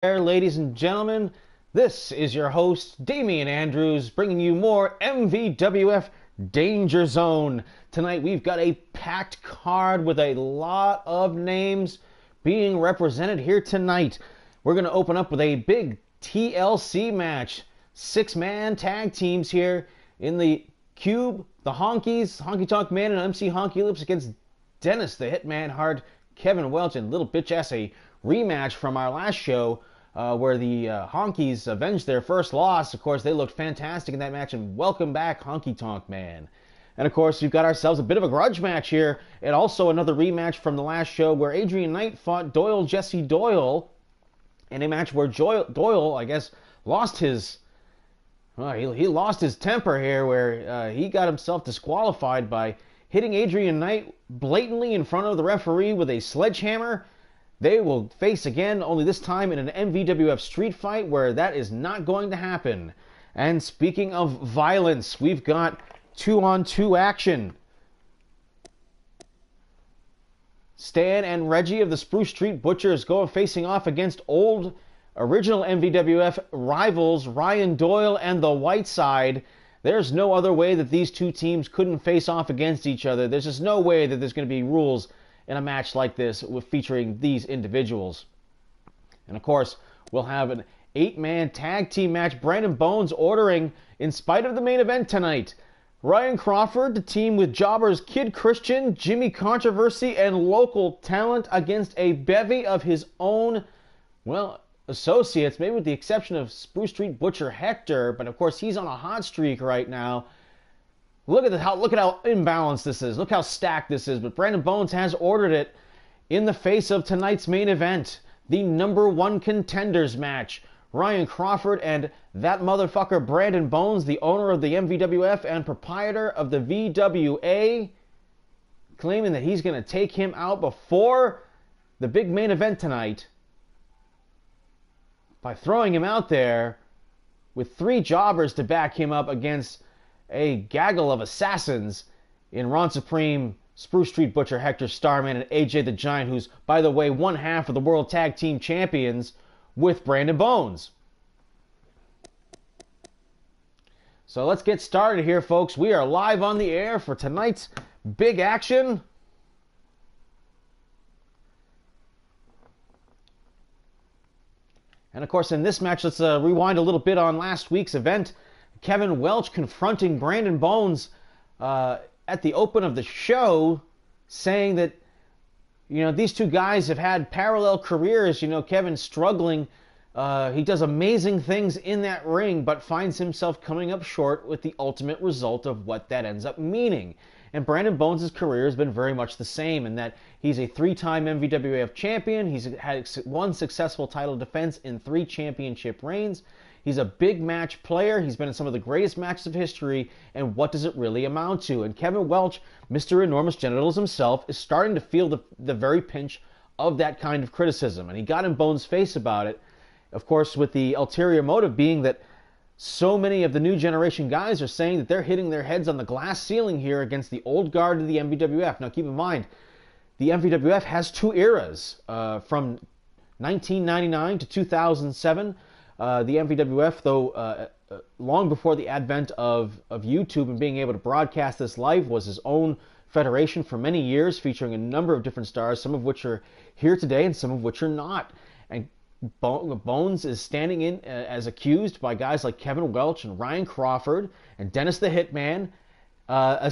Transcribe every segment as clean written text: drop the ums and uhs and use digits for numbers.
there, ladies and gentlemen. This is your host, Damian Andrews, bringing you more MVWF Danger Zone. Tonight we've got a packed card with a lot of names being represented here tonight. We're going to open up with a big TLC match. Six-man tag teams here in the Cube, the Honkies, Honky Tonk Man and MC Honky Lips against Dennis the Hitman Hart, Kevin Welch, and Little Bitch Ass, a rematch from our last show where the Honkies avenged their first loss. Of course, they looked fantastic in that match, and welcome back, Honky Tonk Man. And of course, we've got ourselves a bit of a grudge match here, and also another rematch from the last show where Adrian Knight fought Doyle Jesse Doyle in a match where Doyle, I guess, lost his... Well, he lost his temper here, where he got himself disqualified by hitting Adrian Knight blatantly in front of the referee with a sledgehammer. They will face again, only this time in an MVWF street fight where that is not going to happen. And speaking of violence, we've got 2-on-2 action. Stan and Reggie of the Spruce Street Butchers go facing off against old original MVWF rivals Ryan Doyle and the White Side. There's no other way that these two teams couldn't face off against each other. There's just no way that there's going to be rules in a match like this with featuring these individuals. And of course, we'll have an 8-man tag team match. Brandon Bones ordering in spite of the main event tonight. Ryan Crawford to team with jobbers Kid Christian, Jimmy Controversy, and local talent against a bevy of his own, well, associates, maybe with the exception of Spruce Street Butcher Hector, but of course he's on a hot streak right now. Look at how imbalanced this is. Look how stacked this is. But Brandon Bones has ordered it in the face of tonight's main event, the #1 contenders match. Ryan Crawford and that motherfucker Brandon Bones, the owner of the MVWF and proprietor of the VWA, claiming that he's going to take him out before the big main event tonight by throwing him out there with 3 jobbers to back him up against a gaggle of assassins in Ron Supreme, Spruce Street Butcher Hector Starman, and AJ the Giant, who's, by the way, one half of the World Tag Team Champions with Brandon Bones. So let's get started here, folks. We are live on the air for tonight's big action. And of course, in this match, let's rewind a little bit on last week's event. Kevin Welch confronting Brandon Bones at the open of the show, saying that, you know, these two guys have had parallel careers. You know, Kevin struggling. He does amazing things in that ring, but finds himself coming up short with the ultimate result of what that ends up meaning. And Brandon Bones' career has been very much the same in that he's a 3-time MVWF champion. He's had 1 successful title defense in 3 championship reigns. He's a big match player. He's been in some of the greatest matches of history. And what does it really amount to? And Kevin Welch, Mr. Enormous Genitals himself, is starting to feel the very pinch of that kind of criticism. And he got in Bones' face about it. Of course, with the ulterior motive being that so many of the new generation guys are saying that they're hitting their heads on the glass ceiling here against the old guard of the MVWF. Now, keep in mind, the MVWF has 2 eras. From 1999 to 2007, the MVWF, though long before the advent of YouTube and being able to broadcast this live, was his own federation for many years, featuring a number of different stars, some of which are here today and some of which are not. And Bones is standing in as accused by guys like Kevin Welch and Ryan Crawford and Dennis the Hitman,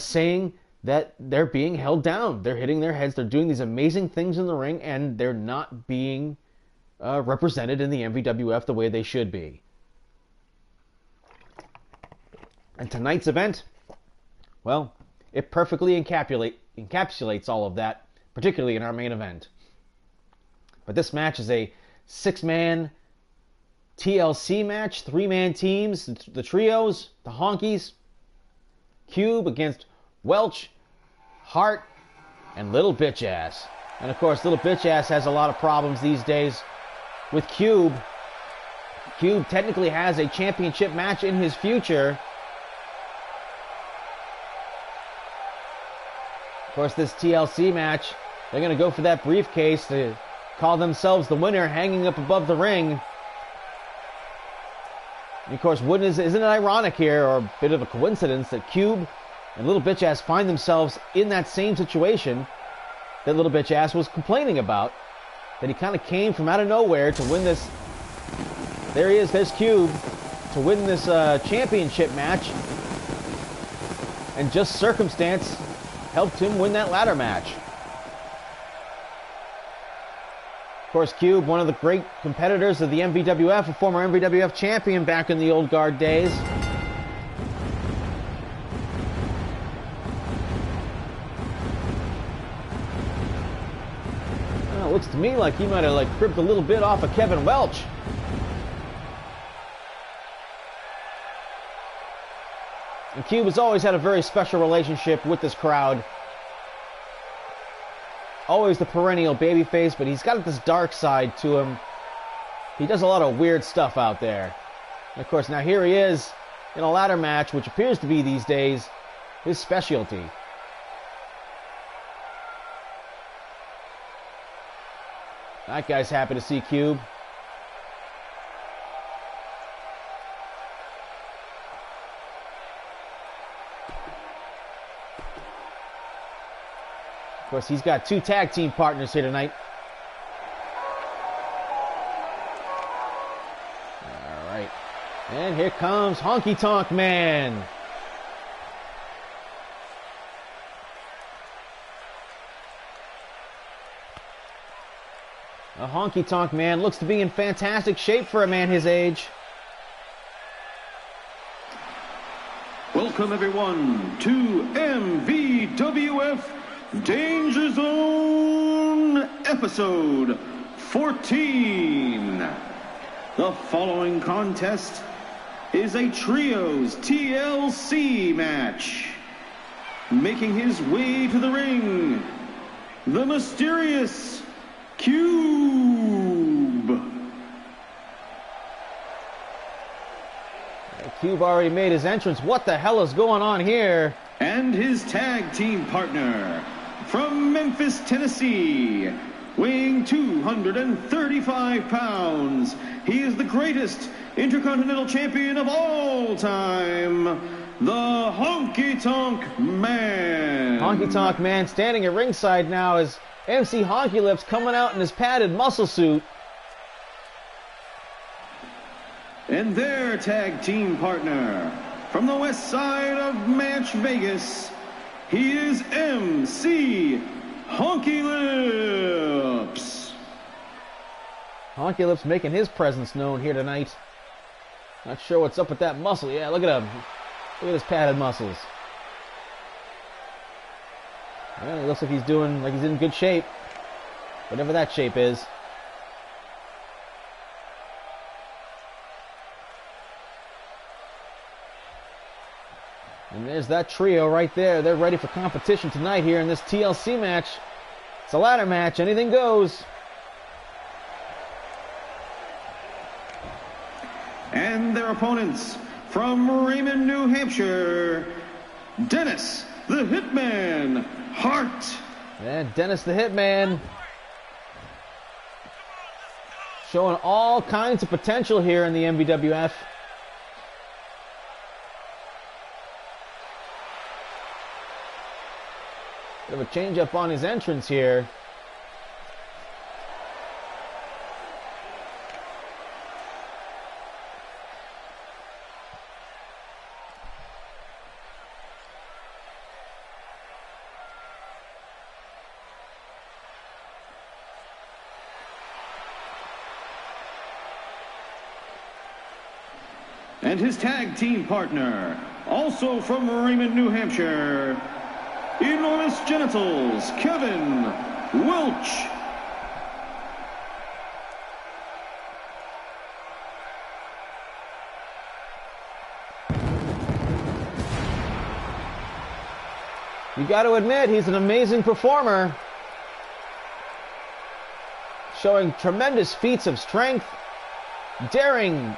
saying that they're being held down. They're hitting their heads. They're doing these amazing things in the ring, and they're not being represented in the MVWF the way they should be. And tonight's event, well, it perfectly encapsulates all of that, particularly in our main event. But this match is a 6-man TLC match, 3-man teams, the trios, the Honkies, Cube against Welch, Hart, and Little Bitch Ass. And of course, Little Bitch Ass has a lot of problems these days with Cube. Cube technically has a championship match in his future. Of course, this TLC match, they're going to go for that briefcase to call themselves the winner, hanging up above the ring. And of course, isn't it ironic here, or a bit of a coincidence, that Cube and Little Bitch Ass find themselves in that same situation that Little Bitch Ass was complaining about, that he kind of came from out of nowhere to win this. There he is, there's Cube, to win this championship match, and just circumstance helped him win that ladder match. Of course, Cube, one of the great competitors of the MVWF, a former MVWF champion back in the old guard days. Well, it looks to me like he might have cribbed a little bit off of Kevin Welch. And Cube has always had a very special relationship with this crowd. Always the perennial babyface, but he's got this dark side to him. He does a lot of weird stuff out there. And of course, now here he is in a ladder match, which appears to be these days his specialty. That guy's happy to see Cube. Of course, he's got 2 tag team partners here tonight. All right. And here comes Honky Tonk Man. A Honky Tonk Man looks to be in fantastic shape for a man his age. Welcome, everyone, to MVWF Danger Zone episode 14. The following contest is a trios TLC match. Making his way to the ring, the mysterious Cube. Cube already made his entrance. What the hell is going on here? And his tag team partner from Memphis, Tennessee, weighing 235 pounds. He is the greatest Intercontinental Champion of all time, the Honky Tonk Man. Honky Tonk Man standing at ringside now as MC Honky Lips coming out in his padded muscle suit. And their tag team partner from the west side of Match Vegas, he is MC Honky Lips. Honky Lips making his presence known here tonight. Not sure what's up with that muscle. Yeah, look at him. Look at his padded muscles. Well, he looks like he's in good shape. Whatever that shape is. And there's that trio right there. They're ready for competition tonight here in this TLC match. It's a ladder match. Anything goes. And their opponents from Raymond, New Hampshire, Dennis the Hitman Hart. And Dennis the Hitman showing all kinds of potential here in the MVWF. Bit of a change up on his entrance here. And his tag team partner, also from Raymond, New Hampshire, Enormous Genitals, Kevin Welch. You got to admit, he's an amazing performer. Showing tremendous feats of strength. Daring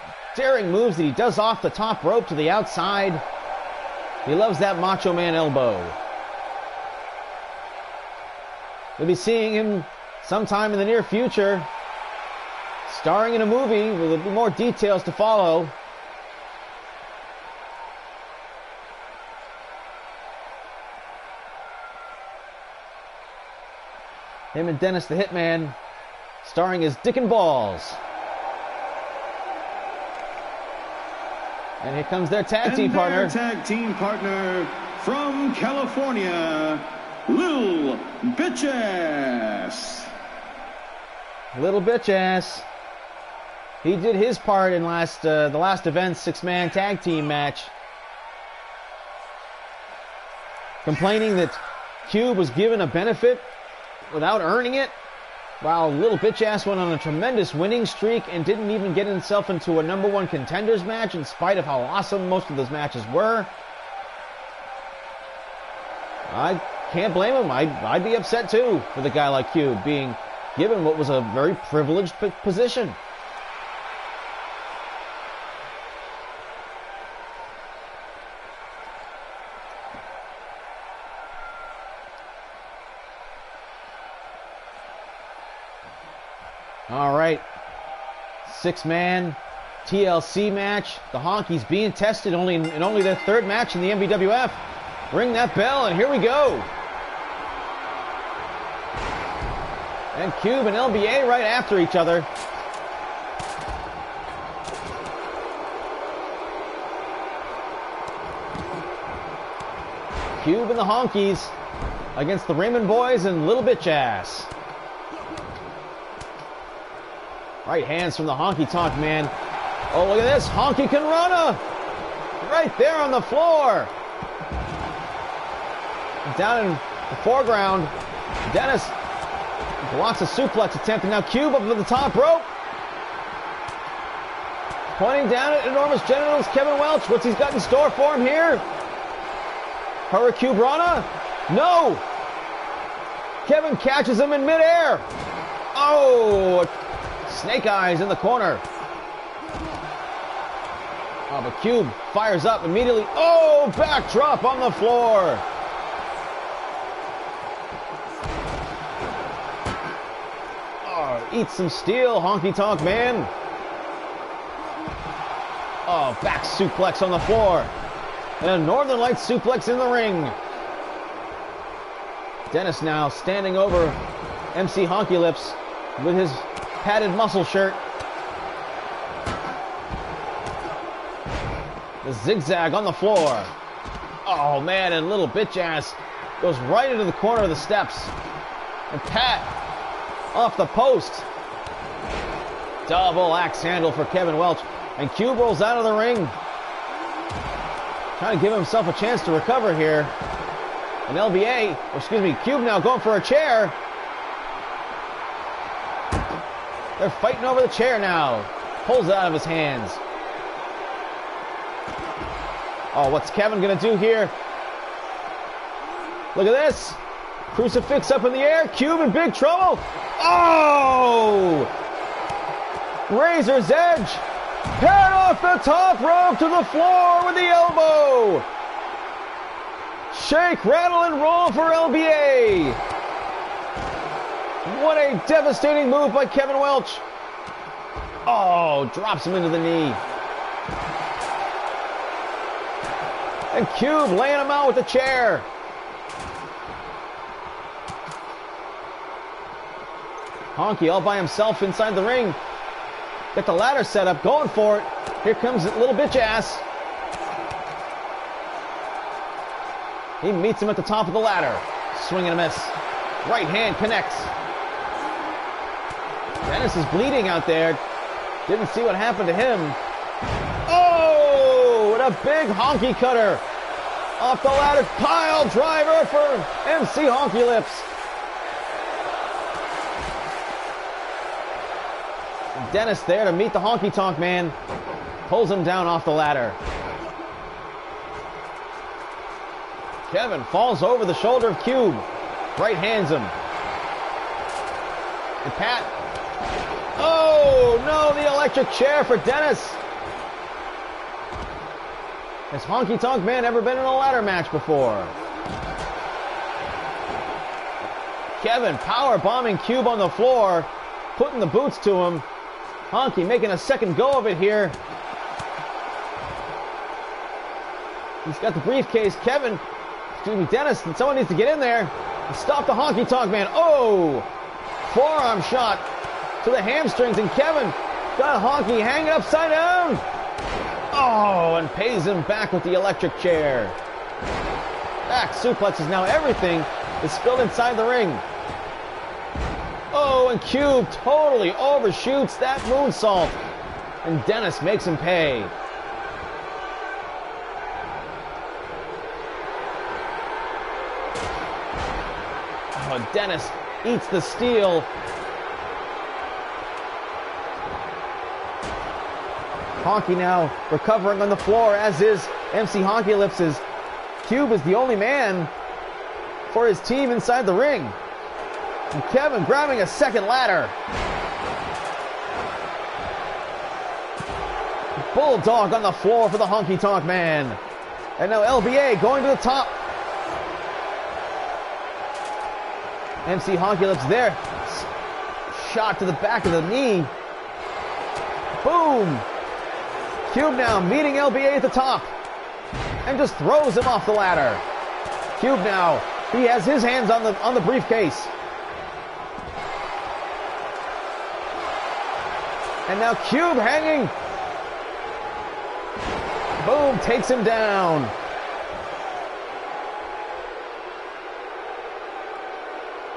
moves that he does off the top rope to the outside. He loves that Macho Man elbow. We'll be seeing him sometime in the near future, starring in a movie with more details to follow. Him and Dennis the Hitman, starring as Dick and Balls. And here comes their tag team partner. Tag team partner from California, Lil Bitch Ass. Little Bitch Ass. He did his part in the last event's 6-man tag team match. Complaining that Cube was given a benefit without earning it, while Little Bitch Ass went on a tremendous winning streak and didn't even get himself into a #1 contenders match in spite of how awesome most of those matches were. I can't blame him. I'd be upset too for the guy like Cube being given what was a very privileged position. All right, 6-man TLC match. The Honkies being tested in only their 3rd match in the MVWF. Ring that bell, and here we go. And Cube and LBA right after each other. Cube and the Honkies against the Raymond Boys and Little Bitch Ass. Right hands from the Honky Tonk Man. Oh, look at this. Honky can run right there on the floor. Down in the foreground, Dennis blocks a suplex attempt, and now Cube up to the top rope. Pointing down at enormous genitals, Kevin Welch. What's he's got in store for him here? Hurricane Rana? No! Kevin catches him in midair. Oh! Snake Eyes in the corner. Oh, but Cube fires up immediately. Oh, backdrop on the floor. Oh, eat some steel, Honky Tonk Man. Oh, back suplex on the floor. And a Northern Lights suplex in the ring. Dennis now standing over MC Honky Lips with his padded muscle shirt. The zigzag on the floor. Oh man, and Little Bitch Ass goes right into the corner of the steps. And Pat off the post. Double axe handle for Kevin Welch. And Cube rolls out of the ring. Trying to give himself a chance to recover here. And Cube now going for a chair. They're fighting over the chair now. Pulls it out of his hands. Oh, what's Kevin gonna do here? Look at this. Crucifix up in the air. Cube in big trouble. Oh! Razor's edge. Head off the top rope to the floor with the elbow. Shake, rattle, and roll for LBA. What a devastating move by Kevin Welch. Oh, drops him into the knee. And Cube laying him out with the chair. Honky all by himself inside the ring. Got the ladder set up, going for it. Here comes Little Bitch Ass. He meets him at the top of the ladder. Swing and a miss. Right hand connects. Dennis is bleeding out there. Didn't see what happened to him. Oh, and a big honky cutter. Off the ladder, pile driver for MC Honky Lips. Dennis there to meet the Honky Tonk Man. Pulls him down off the ladder. Kevin falls over the shoulder of Cube. Right hands him. And Pat. Oh, no, the electric chair for Dennis. Has Honky Tonk Man ever been in a ladder match before? Kevin power bombing Cube on the floor, putting the boots to him. Honky making a second go of it here. He's got the briefcase. Dennis, and someone needs to get in there and stop the Honky Tonk Man. Oh, forearm shot to the hamstrings, and Kevin got Honky hanging upside down. Oh, and pays him back with the electric chair. Back suplexes. Now everything is spilled inside the ring. Oh, and Cube totally overshoots that moonsault. And Dennis makes him pay. Oh, Dennis eats the steel. Honky now recovering on the floor, as is MC Honky Lips. Cube is the only man for his team inside the ring. And Kevin grabbing a second ladder. Bulldog on the floor for the Honky Tonk Man. And now LBA going to the top. MC Honky Lips there. Shot to the back of the knee. Boom. Cube now meeting LBA at the top. And just throws him off the ladder. Cube now, he has his hands on the briefcase. And now Cube hanging. Boom, takes him down.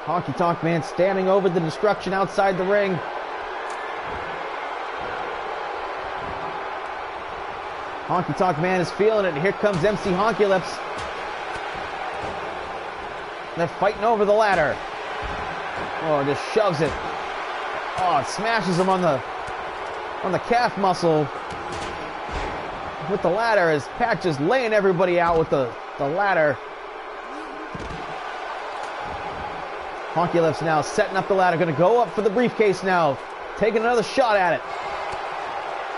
Honky Tonk Man standing over the destruction outside the ring. Honky Tonk Man is feeling it. Here comes MC Honky Lips. They're fighting over the ladder. Oh, just shoves it. Oh, it smashes him on the calf muscle with the ladder, as Pat just laying everybody out with the ladder. Honky Lips now setting up the ladder, going to go up for the briefcase now, taking another shot at it.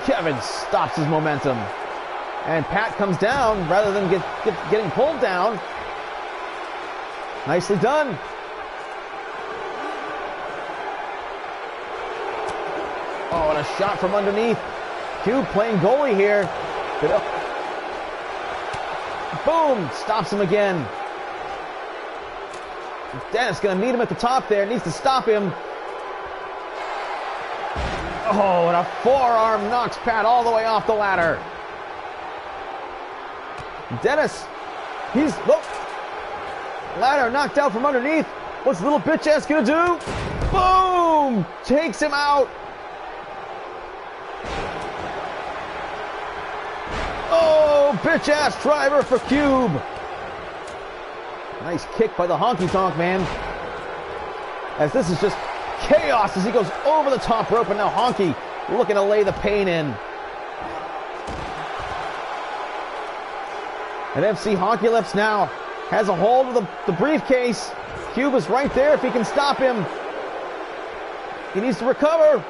Kevin stops his momentum, and Pat comes down rather than getting pulled down. Nicely done. Oh, and a shot from underneath. Cube playing goalie here. Boom! Stops him again. Dennis going to meet him at the top there. Needs to stop him. Oh, and a forearm knocks Pat all the way off the ladder. Dennis, ladder knocked out from underneath. What's the little bitch ass going to do? Boom! Takes him out. Oh, bitch ass driver for Cube. Nice kick by the Honky Tonk Man. As this is just chaos as he goes over the top rope, and now Honky looking to lay the pain in. And MC Honky Lips now has a hold of the briefcase. Cube is right there if he can stop him. He needs to recover.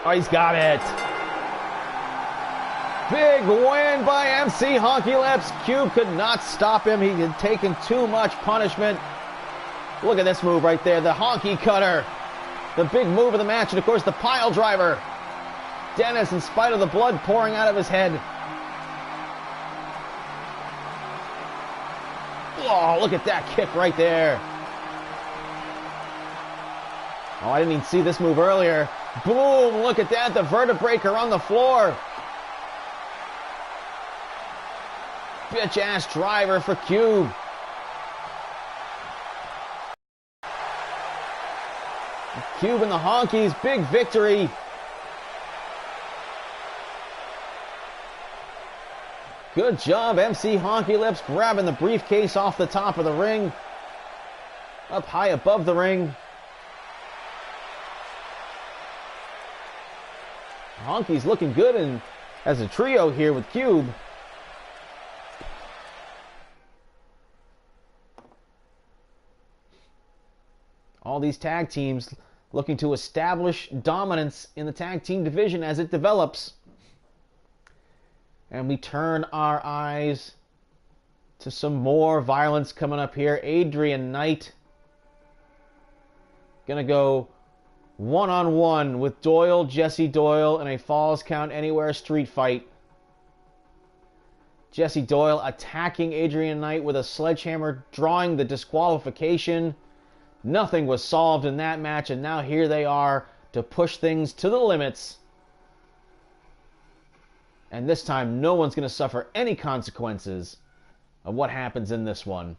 Oh, he's got it. Big win by MC Honky Lips. Cube could not stop him. He had taken too much punishment. Look at this move right there. The Honky Cutter. The big move of the match. And, of course, the pile driver. Dennis, in spite of the blood pouring out of his head. Oh, look at that kick right there. Oh, I didn't even see this move earlier. Boom, look at that. The vertebraker on the floor. Bitch-ass driver for Cube. Cube and the Honkies, big victory. Good job, MC Honky Lips, grabbing the briefcase off the top of the ring. Up high above the ring. Honky's looking good as a trio here with Cube. All these tag teams looking to establish dominance in the tag team division as it develops. And we turn our eyes to some more violence coming up here. Adrian Knight gonna go one-on-one with Doyle, Jesse Doyle, in a Falls Count Anywhere street fight. Jesse Doyle attacking Adrian Knight with a sledgehammer, drawing the disqualification. Nothing was solved in that match, and now here they are to push things to the limits. And this time, no one's going to suffer any consequences of what happens in this one.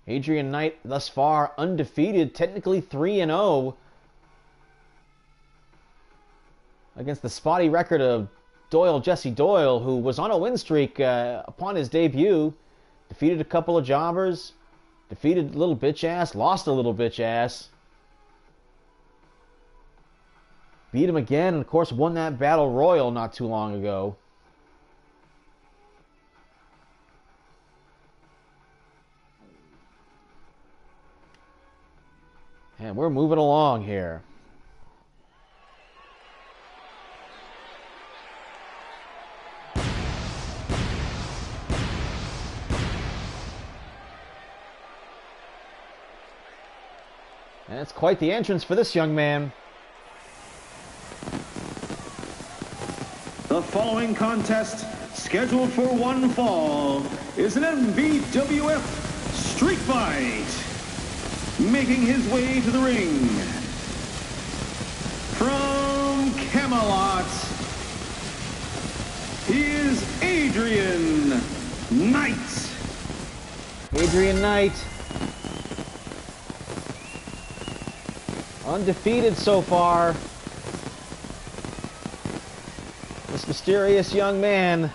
Adrian Knight, thus far, undefeated, technically 3-0. Against the spotty record of Jesse Doyle, who was on a win streak upon his debut. Defeated a couple of jobbers. Defeated a little bitch ass. Lost a little bitch ass. Beat him again, and of course won that battle royal not too long ago. And we're moving along here. And it's quite the entrance for this young man. The following contest, scheduled for one fall, is an MVWF street fight. Making his way to the ring from Camelot, he is Adrian Knight. Adrian Knight, undefeated so far. This mysterious young man.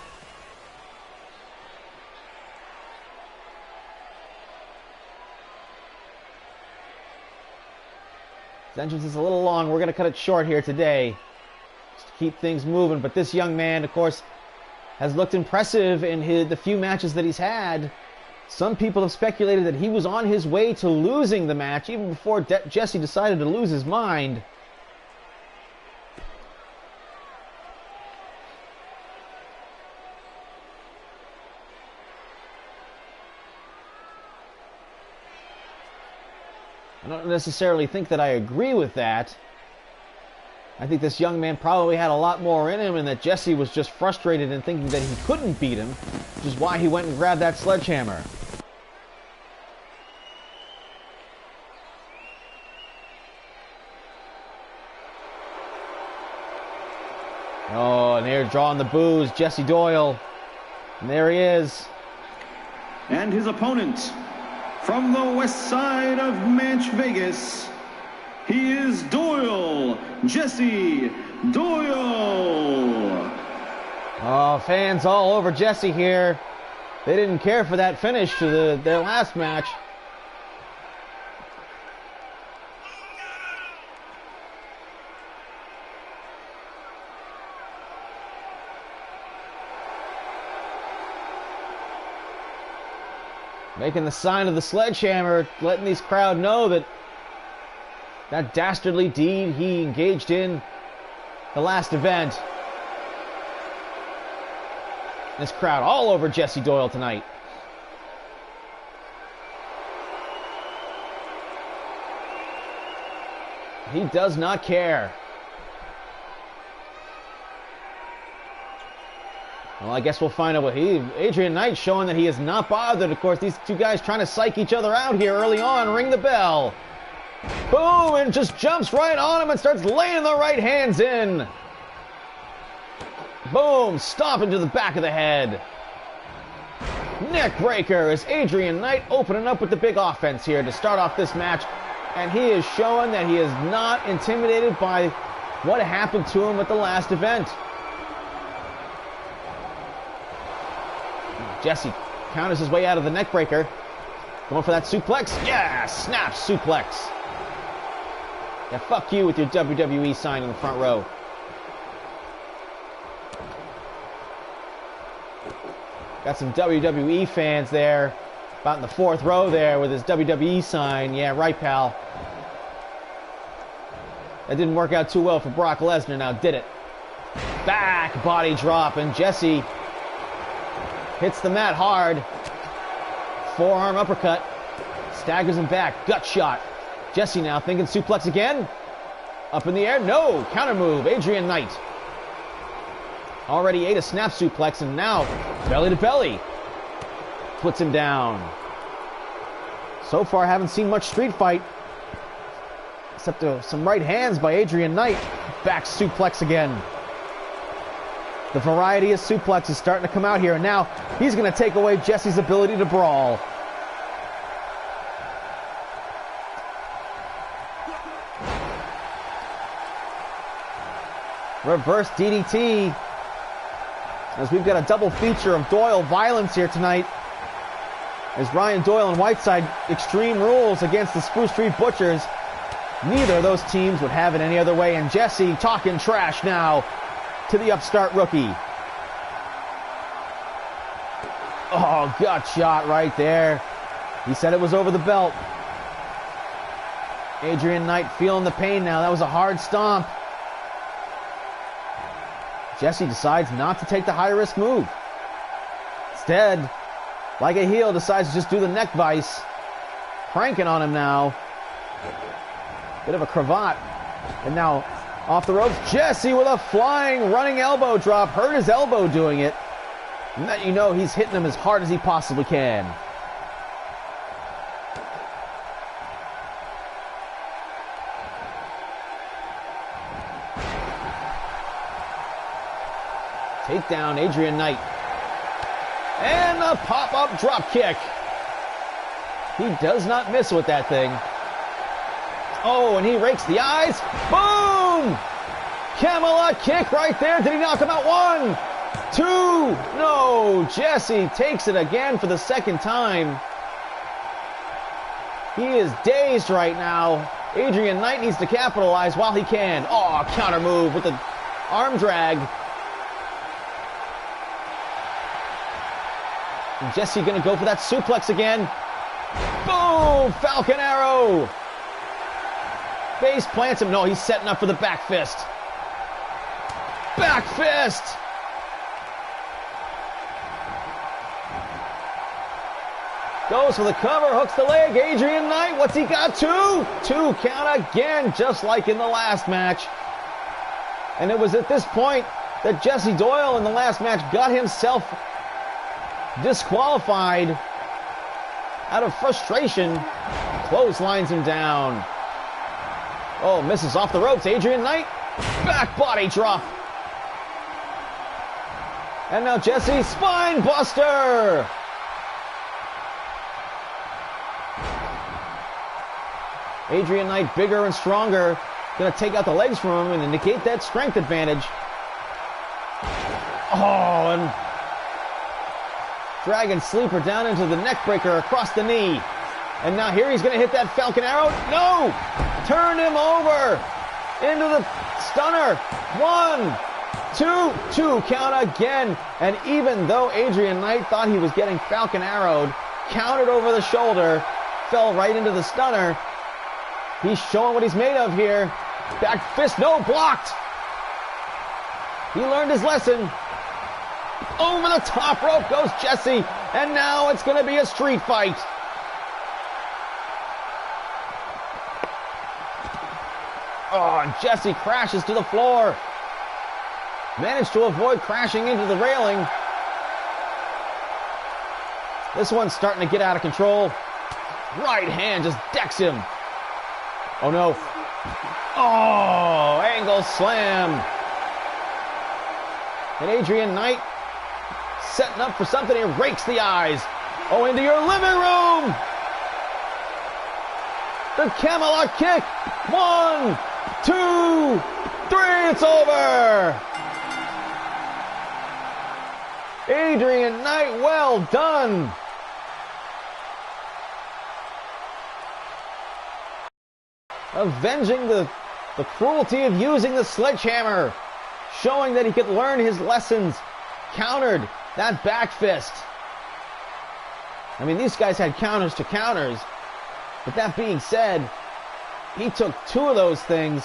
His entrance is a little long. We're going to cut it short here today, just to keep things moving. But this young man, of course, has looked impressive in the few matches that he's had. Some people have speculated that he was on his way to losing the match even before Jesse decided to lose his mind. I don't necessarily think that I agree with that. I think this young man probably had a lot more in him, and that Jesse was just frustrated and thinking that he couldn't beat him, which is why he went and grabbed that sledgehammer. Oh, and they're drawing the boos, Jesse Doyle. And there he is. And his opponent, from the west side of Manch Vegas, he is Doyle, Jesse Doyle. Oh, fans all over Jesse here. They didn't care for that finish to their last match. Making the sign of the sledgehammer, letting these crowd know that that dastardly deed he engaged in the last event. This crowd all over Jesse Doyle tonight. He does not care. Well, I guess we'll find out what Adrian Knight showing that he is not bothered. Of course, these two guys trying to psych each other out here early on. Ring the bell. Boom, and just jumps right on him and starts laying the right hands in. Boom, stomping to the back of the head. Neck breaker as Adrian Knight opening up with the big offense here to start off this match. And he is showing that he is not intimidated by what happened to him at the last event. Jesse counters his way out of the neck breaker. Going for that suplex. Yeah, snap suplex. Yeah, fuck you with your WWE sign in the front row. Got some WWE fans there. About in the fourth row there with his WWE sign. Yeah, right, pal. That didn't work out too well for Brock Lesnar now, did it? Back body drop, and Jesse hits the mat hard. Forearm uppercut. Staggers him back. Gut shot. Jesse now thinking suplex again. Up in the air. No. Counter move. Adrian Knight. Already ate a snap suplex, and now belly to belly. Puts him down. So far, haven't seen much street fight. Except some right hands by Adrian Knight. Back suplex again. The variety of suplex is starting to come out here, and now he's going to take away Jesse's ability to brawl. Reverse DDT. As we've got a double feature of Doyle violence here tonight. As Ryan Doyle and Whiteside Extreme Rules against the Spruce Street Butchers. Neither of those teams would have it any other way, and Jesse talking trash now to the upstart rookie. Oh, gut shot right there. He said it was over the belt. Adrian Knight feeling the pain now. That was a hard stomp. Jesse decides not to take the high-risk move. Instead, like a heel, decides to just do the neck vice. Cranking on him now. Bit of a cravat. And now off the ropes, Jesse with a flying running elbow drop. Hurt his elbow doing it. And that you know he's hitting him as hard as he possibly can. Takedown, Adrian Knight. And a pop-up drop kick. He does not miss with that thing. Oh, and he rakes the eyes. Boom! Camelot kick right there. Did he knock him out? 1, 2. No, Jesse takes it again for the second time. He is dazed right now. Adrian Knight needs to capitalize while he can. Oh, counter move with the arm drag. And Jesse gonna go for that suplex again. Boom! Falcon Arrow. Base plants him. No, he's setting up for the back fist. Back fist! Goes for the cover, hooks the leg. Adrian Knight, what's he got? 2 count again, just like in the last match. And it was at this point that Jesse Doyle in the last match got himself disqualified out of frustration. Clotheslines him down. Oh, misses off the ropes. Adrian Knight, back body drop. And now Jesse, spine buster. Adrian Knight, bigger and stronger, gonna take out the legs from him and negate that strength advantage. Oh, and Dragon Sleeper down into the neck breaker across the knee. And now here he's gonna hit that Falcon Arrow. No! Turn him over into the stunner. 1, 2 count again. And even though Adrian Knight thought he was getting Falcon Arrowed, countered over the shoulder, fell right into the stunner. He's showing what he's made of here. Back fist, no, blocked. He learned his lesson. Over the top rope goes Jesse. And now it's going to be a street fight. Oh, and Jesse crashes to the floor. Managed to avoid crashing into the railing. This one's starting to get out of control. Right hand just decks him. Oh no. Oh, angle slam. And Adrian Knight setting up for something. He rakes the eyes. Oh, into your living room. The Camelot kick. 1, 2, 3. It's over. Adrian Knight, well done. Avenging the cruelty of using the sledgehammer. Showing that he could learn his lessons. Countered that back fist. I mean, these guys had counters to counters. But that being said, he took 2 of those things.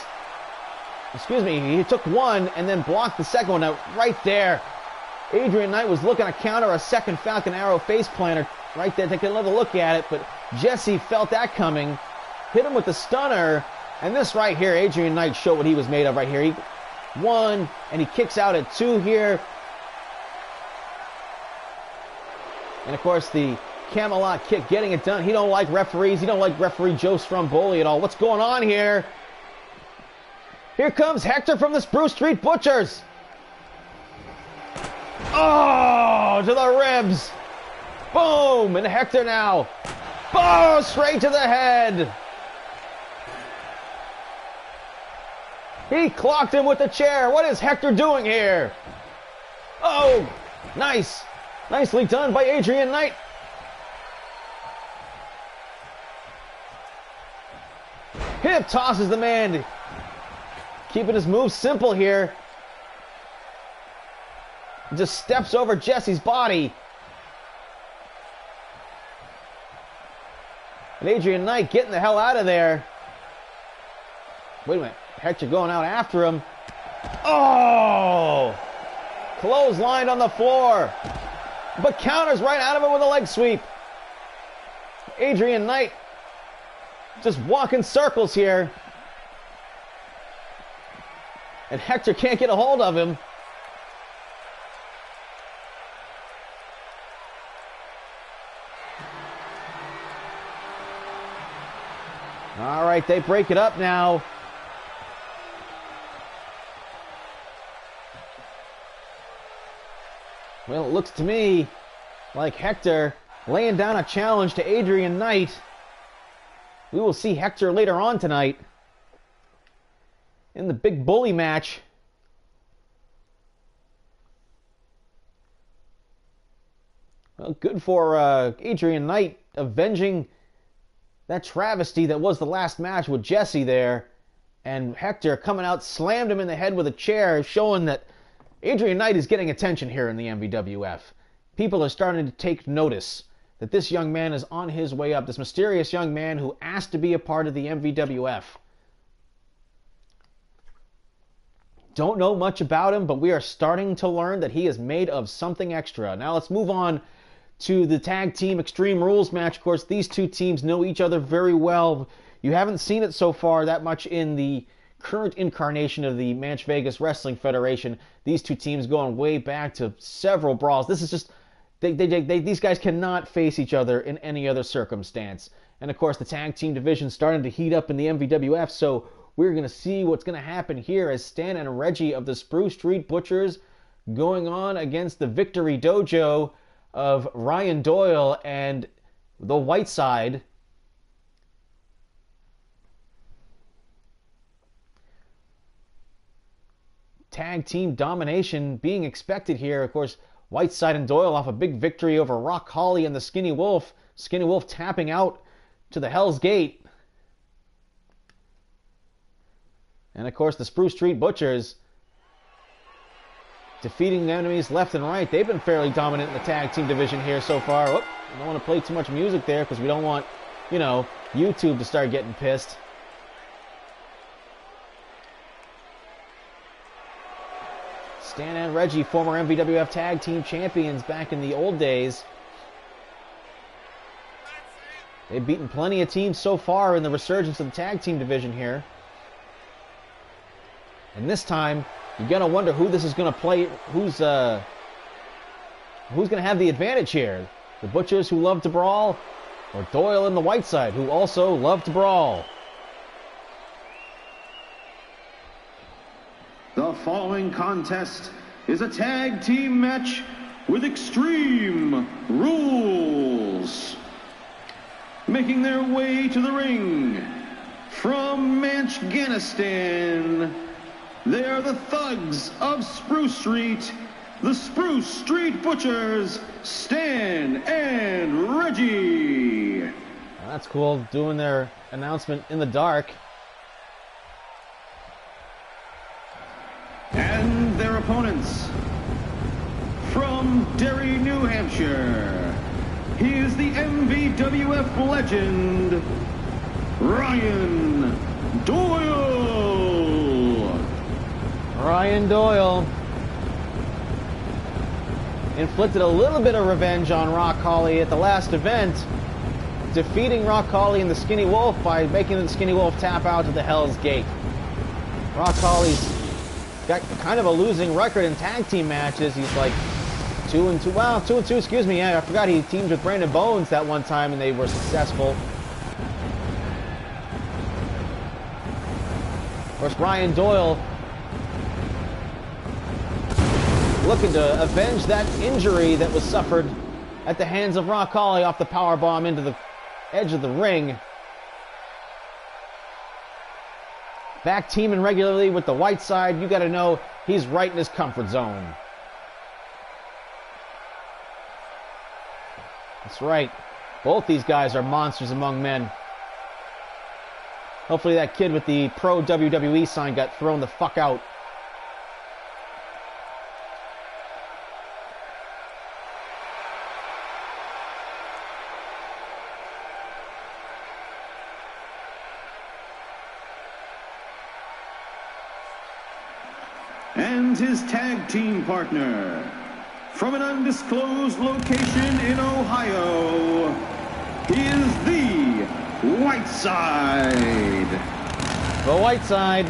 Excuse me, he took 1 and then blocked the second one. Now, right there, Adrian Knight was looking to counter a second Falcon Arrow face planter. Right there, take another look at it. But Jesse felt that coming. Hit him with the stunner. And this right here, Adrian Knight showed what he was made of right here. He won, and he kicks out at 2 here. And of course, the Camelot kick, getting it done. He don't like referees. He don't like referee Joe Stromboli at all. What's going on here? Here comes Hector from the Spruce Street Butchers. Oh, to the ribs. Boom, and Hector now. Boom, straight to the head. He clocked him with the chair. What is Hector doing here? Oh, nice. Nicely done by Adrian Knight. Hip tosses the man. Keeping his moves simple here. Just steps over Jesse's body. And Adrian Knight getting the hell out of there. Wait a minute. Hector going out after him. Oh! Clotheslined on the floor. But counters right out of it with a leg sweep. Adrian Knight just walking circles here. And Hector can't get a hold of him. All right, they break it up now. Well, it looks to me like Hector laying down a challenge to Adrian Knight. We will see Hector later on tonight in the big bully match. Well, good for Adrian Knight avenging that travesty that was the last match with Jesse there. And Hector coming out, slammed him in the head with a chair, showing that Adrian Knight is getting attention here in the MVWF. People are starting to take notice that this young man is on his way up. This mysterious young man who asked to be a part of the MVWF. Don't know much about him, but we are starting to learn that he is made of something extra. Now let's move on to the tag team Extreme Rules match. Of course, these two teams know each other very well. You haven't seen it so far that much in the current incarnation of the Manch Vegas Wrestling Federation. These two teams going way back to several brawls. This is just, these guys cannot face each other in any other circumstance. And of course, the tag team division starting to heat up in the MVWF, so we're going to see what's going to happen here as Stan and Reggie of the Spruce Street Butchers going on against the Victory Dojo of Ryan Doyle and the White Side. Tag team domination being expected here. Of course, Whiteside and Doyle off a big victory over Rock Holly and the Skinny Wolf. Skinny Wolf tapping out to the Hell's Gate. And of course, the Spruce Street Butchers defeating enemies left and right. They've been fairly dominant in the tag team division here so far. Whoop, I don't want to play too much music there because we don't want, you know, YouTube to start getting pissed. Stan and Reggie, former MVWF Tag Team Champions back in the old days. They've beaten plenty of teams so far in the resurgence of the tag team division here. And this time, you're going to wonder who this is going to play, who's going to have the advantage here. The Butchers, who love to brawl, or Doyle and the Whiteside, who also love to brawl. The following contest is a tag team match with Extreme Rules. Making their way to the ring from Manchganistan, they are the Thugs of Spruce Street, the Spruce Street Butchers, Stan and Reggie. Well, that's cool, doing their announcement in the dark. And their opponents, from Derry, New Hampshire, he is the MVWF legend, Ryan Doyle. Ryan Doyle inflicted a little bit of revenge on Rock Holly at the last event, defeating Rock Holly and the Skinny Wolf by making the Skinny Wolf tap out to the Hell's Gate. Rock Holly's got kind of a losing record in tag team matches. He's like 2-2. Well, 2-2, excuse me. Yeah, I forgot he teamed with Brandon Bones that one time and they were successful. Of course, Ryan Doyle looking to avenge that injury that was suffered at the hands of Rock Holly off the powerbomb into the edge of the ring. Back teaming regularly with the White Side. You got to know he's right in his comfort zone. That's right. Both these guys are monsters among men. Hopefully that kid with the pro WWE sign got thrown the fuck out. And his tag team partner, from an undisclosed location in Ohio, he is the White Side. The White Side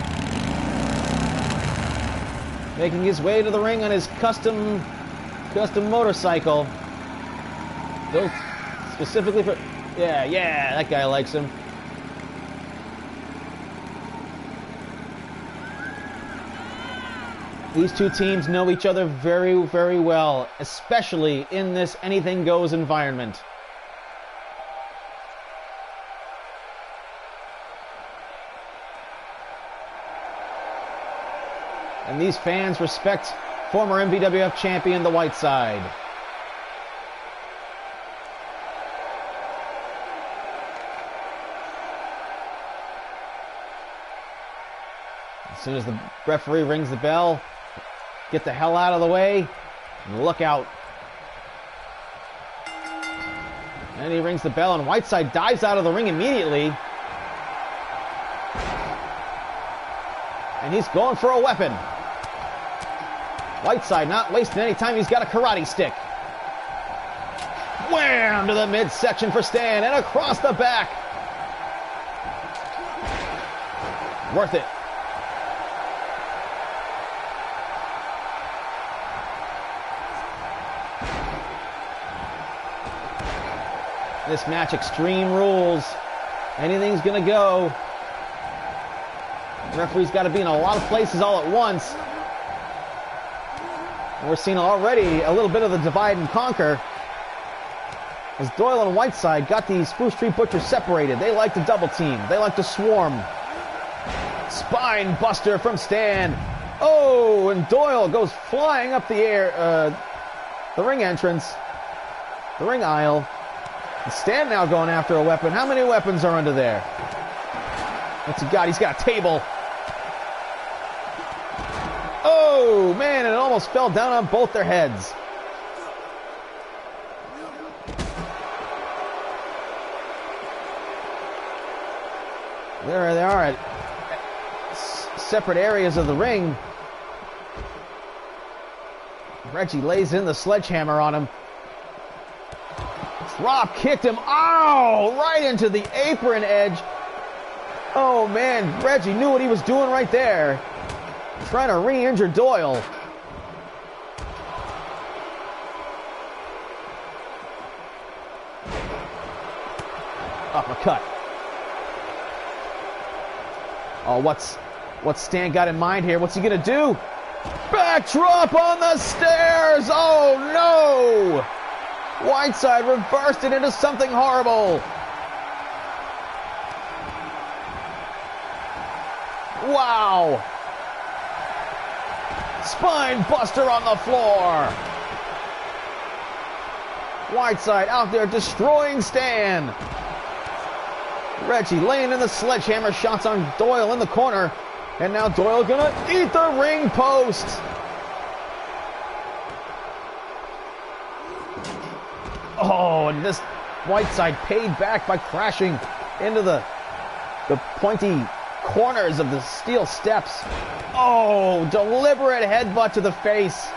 making his way to the ring on his custom motorcycle. Built specifically for... Yeah, that guy likes him. These two teams know each other very, very well, especially in this anything goes environment. And these fans respect former MVWF champion, the White Side. As soon as the referee rings the bell, get the hell out of the way and look out. And he rings the bell and Whiteside dives out of the ring immediately. And he's going for a weapon. Whiteside not wasting any time. He's got a karate stick. Wham! To the midsection for Stan and across the back. Worth it. This match, Extreme Rules. Anything's gonna go. The referee's got to be in a lot of places all at once. And we're seeing already a little bit of the divide and conquer. As Doyle and Whiteside got the Spruce Street Butchers separated. They like to double team. They like to swarm. Spine buster from Stan. Oh, and Doyle goes flying up the air. The ring entrance. The ring aisle. Stan now going after a weapon. How many weapons are under there? What's he got? He's got a table. Oh, man, it almost fell down on both their heads. There they are at separate areas of the ring. Reggie lays in the sledgehammer on him. Drop kicked him. Ow! Right into the apron edge. Oh, man. Reggie knew what he was doing right there. Trying to re-injure Doyle. Uppercut. Oh, what's Stan got in mind here? What's he going to do? Backdrop on the stairs. Oh, no! Whiteside reversed it into something horrible. Wow. Spine buster on the floor. Whiteside out there destroying Stan. Reggie laying in the sledgehammer shots on Doyle in the corner. And now Doyle gonna eat the ring post. Oh, and this Whiteside paid back by crashing into the pointy corners of the steel steps. Oh, deliberate headbutt to the face.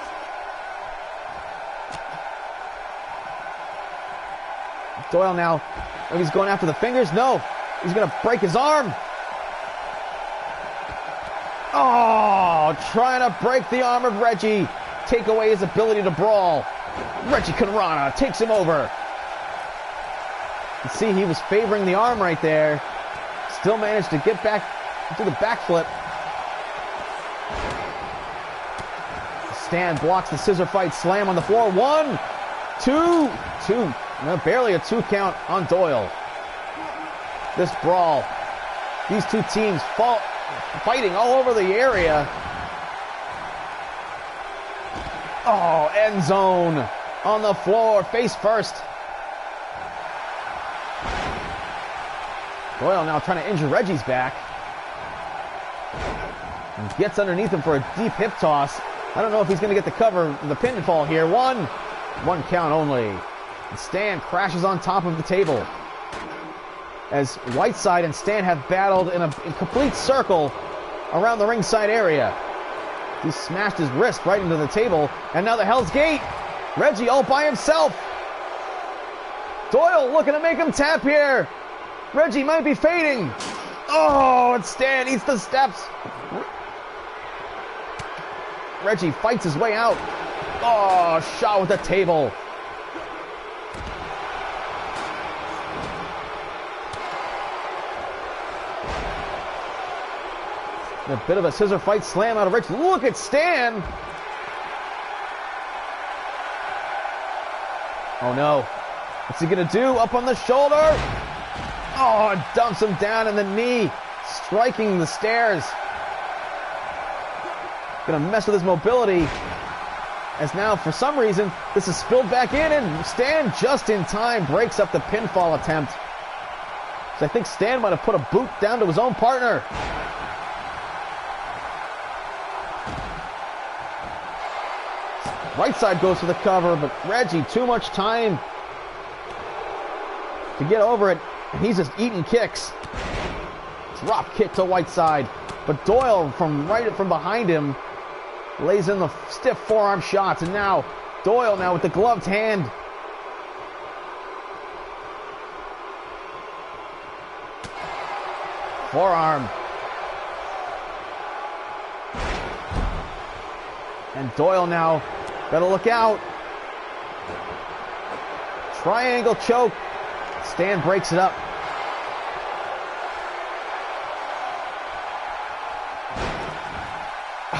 Doyle now Maybe he's going after the fingers. No, he's going to break his arm. Oh, trying to break the arm of Reggie. Take away his ability to brawl. Reggie Conrana takes him over. You see, he was favoring the arm right there. Still managed to get back to the backflip. Stan blocks the scissor fight slam on the floor. 1, 2, 2. No, barely a 2 count on Doyle. This brawl. These two teams fighting all over the area. Oh, end zone on the floor, face first. Doyle now trying to injure Reggie's back. And gets underneath him for a deep hip toss. I don't know if he's going to get the cover, the pinfall here. 1 count only. And Stan crashes on top of the table. As Whiteside and Stan have battled in a complete circle around the ringside area. He smashed his wrist right into the table. And now the Hell's Gate. Reggie all by himself. Doyle looking to make him tap here. Reggie might be fading. Oh, and Stan eats the steps. Reggie fights his way out. Oh, shot with the table. A bit of a scissor fight slam out of Reggie. Look at Stan. Oh no. What's he gonna do? Up on the shoulder. Oh, dumps him down in the knee. Striking the stairs. Gonna mess with his mobility. As now, for some reason, this is spilled back in, and Stan just in time breaks up the pinfall attempt. So I think Stan might have put a boot down to his own partner. Right side goes for the cover, but Reggie, too much time to get over it. And he's just eating kicks. Drop kick to Whiteside. But Doyle from behind him lays in the stiff forearm shots. And now Doyle now with the gloved hand. Forearm. And Doyle now better look out. Triangle choke. Stan breaks it up.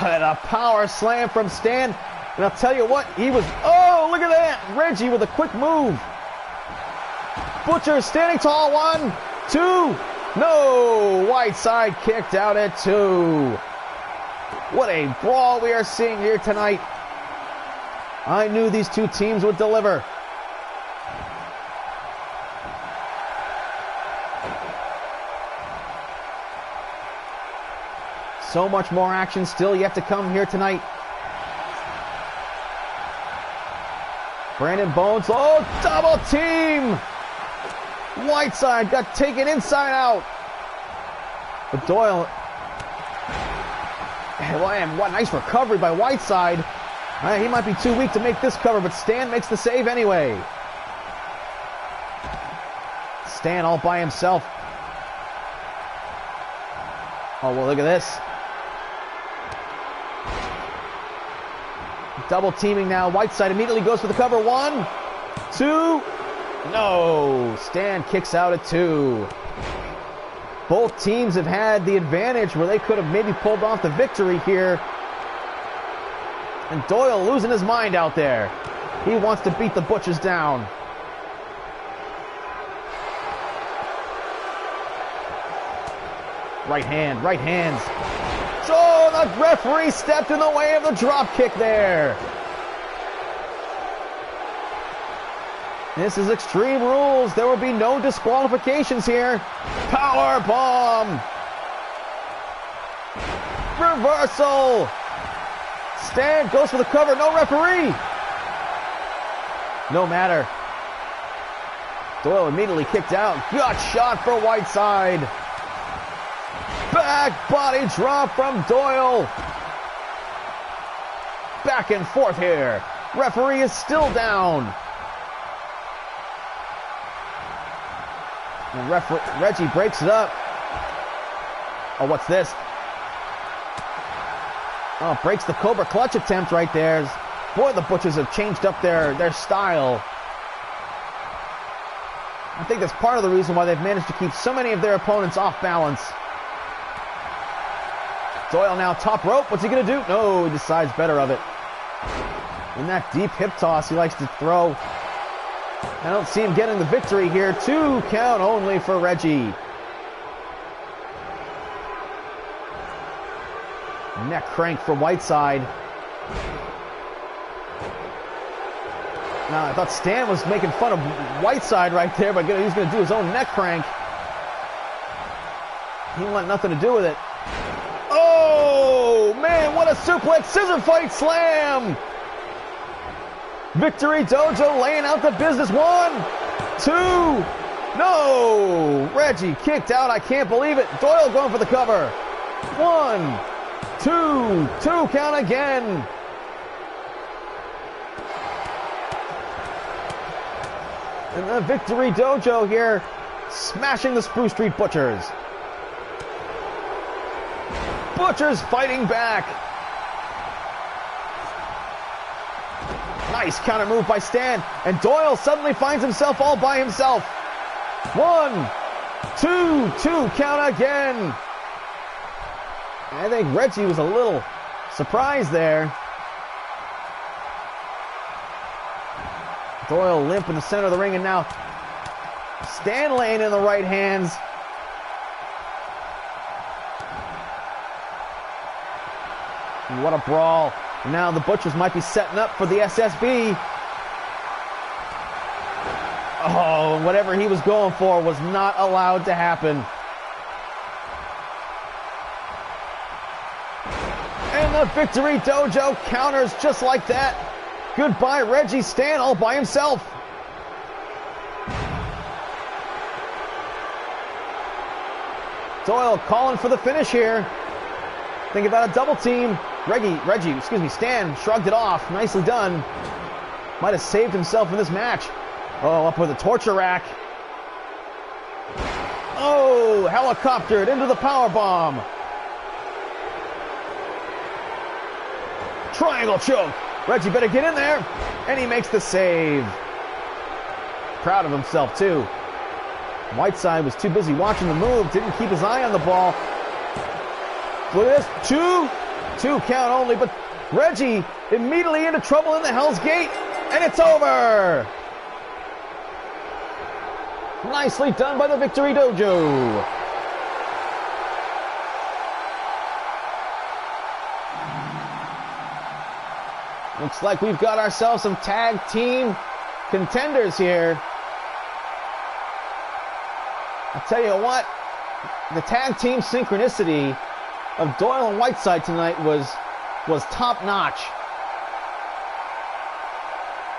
And a power slam from Stan. And I'll tell you what, he was... Oh, look at that. Reggie with a quick move. Butcher standing tall. 1, 2. No. Whiteside kicked out at 2. What a brawl we are seeing here tonight. I knew these two teams would deliver. So much more action still yet to come here tonight. Brandon Bones, oh, double team! Whiteside got taken inside out. But Doyle, and what nice recovery by Whiteside. He might be too weak to make this cover, but Stan makes the save anyway. Stan all by himself. Oh, well, look at this. Double teaming now. Whiteside immediately goes for the cover. 1, 2. No. Stan kicks out at 2. Both teams have had the advantage where they could have maybe pulled off the victory here. And Doyle losing his mind out there. He wants to beat the Butchers down. Right hand, right hands. Oh, the referee stepped in the way of the drop kick there. This is Extreme Rules. There will be no disqualifications here. Power bomb. Reversal. Stan goes for the cover. No referee. No matter. Doyle immediately kicked out. Gut shot for Whiteside. Back body drop from Doyle. Back and forth here. Referee is still down. And Reggie breaks it up. Oh, what's this? Oh, breaks the Cobra Clutch attempt right there. Boy, the Butchers have changed up their style. I think that's part of the reason why they've managed to keep so many of their opponents off balance. Doyle now top rope. What's he going to do? No, he decides better of it. And that deep hip toss he likes to throw. I don't see him getting the victory here. 2 count only for Reggie. Neck crank for Whiteside. Now, I thought Stan was making fun of Whiteside right there, but he's going to do his own neck crank. He want nothing to do with it. Oh, man, what a suplex scissor fight slam. Victory Dojo laying out the business. 1, 2, no. Reggie kicked out. I can't believe it. Doyle going for the cover. 1, 2 count again. And the Victory Dojo here smashing the Spruce Street Butchers. Butchers fighting back. Nice counter move by Stan. And Doyle suddenly finds himself all by himself. 1, 2 count again. I think Reggie was a little surprised there. Doyle limp in the center of the ring, and now Stan laying in the right hands. What a brawl. Now the Butchers might be setting up for the SSB. Oh, whatever he was going for was not allowed to happen. And the Victory Dojo counters just like that. Goodbye, Reggie. Stan all by himself. Doyle calling for the finish here. Think about a double team. Stan shrugged it off. Nicely done. Might have saved himself in this match. Oh, up with a torture rack. Oh, helicoptered into the powerbomb. Triangle choke. Reggie better get in there. And he makes the save. Proud of himself, too. Whiteside was too busy watching the move. Didn't keep his eye on the ball. Look at this. 2 count only. But Reggie immediately into trouble in the Hell's Gate. And it's over. Nicely done by the Victory Dojo. Looks like we've got ourselves some tag team contenders here. I'll tell you what, the tag team synchronicity of Doyle and Whiteside tonight was top notch.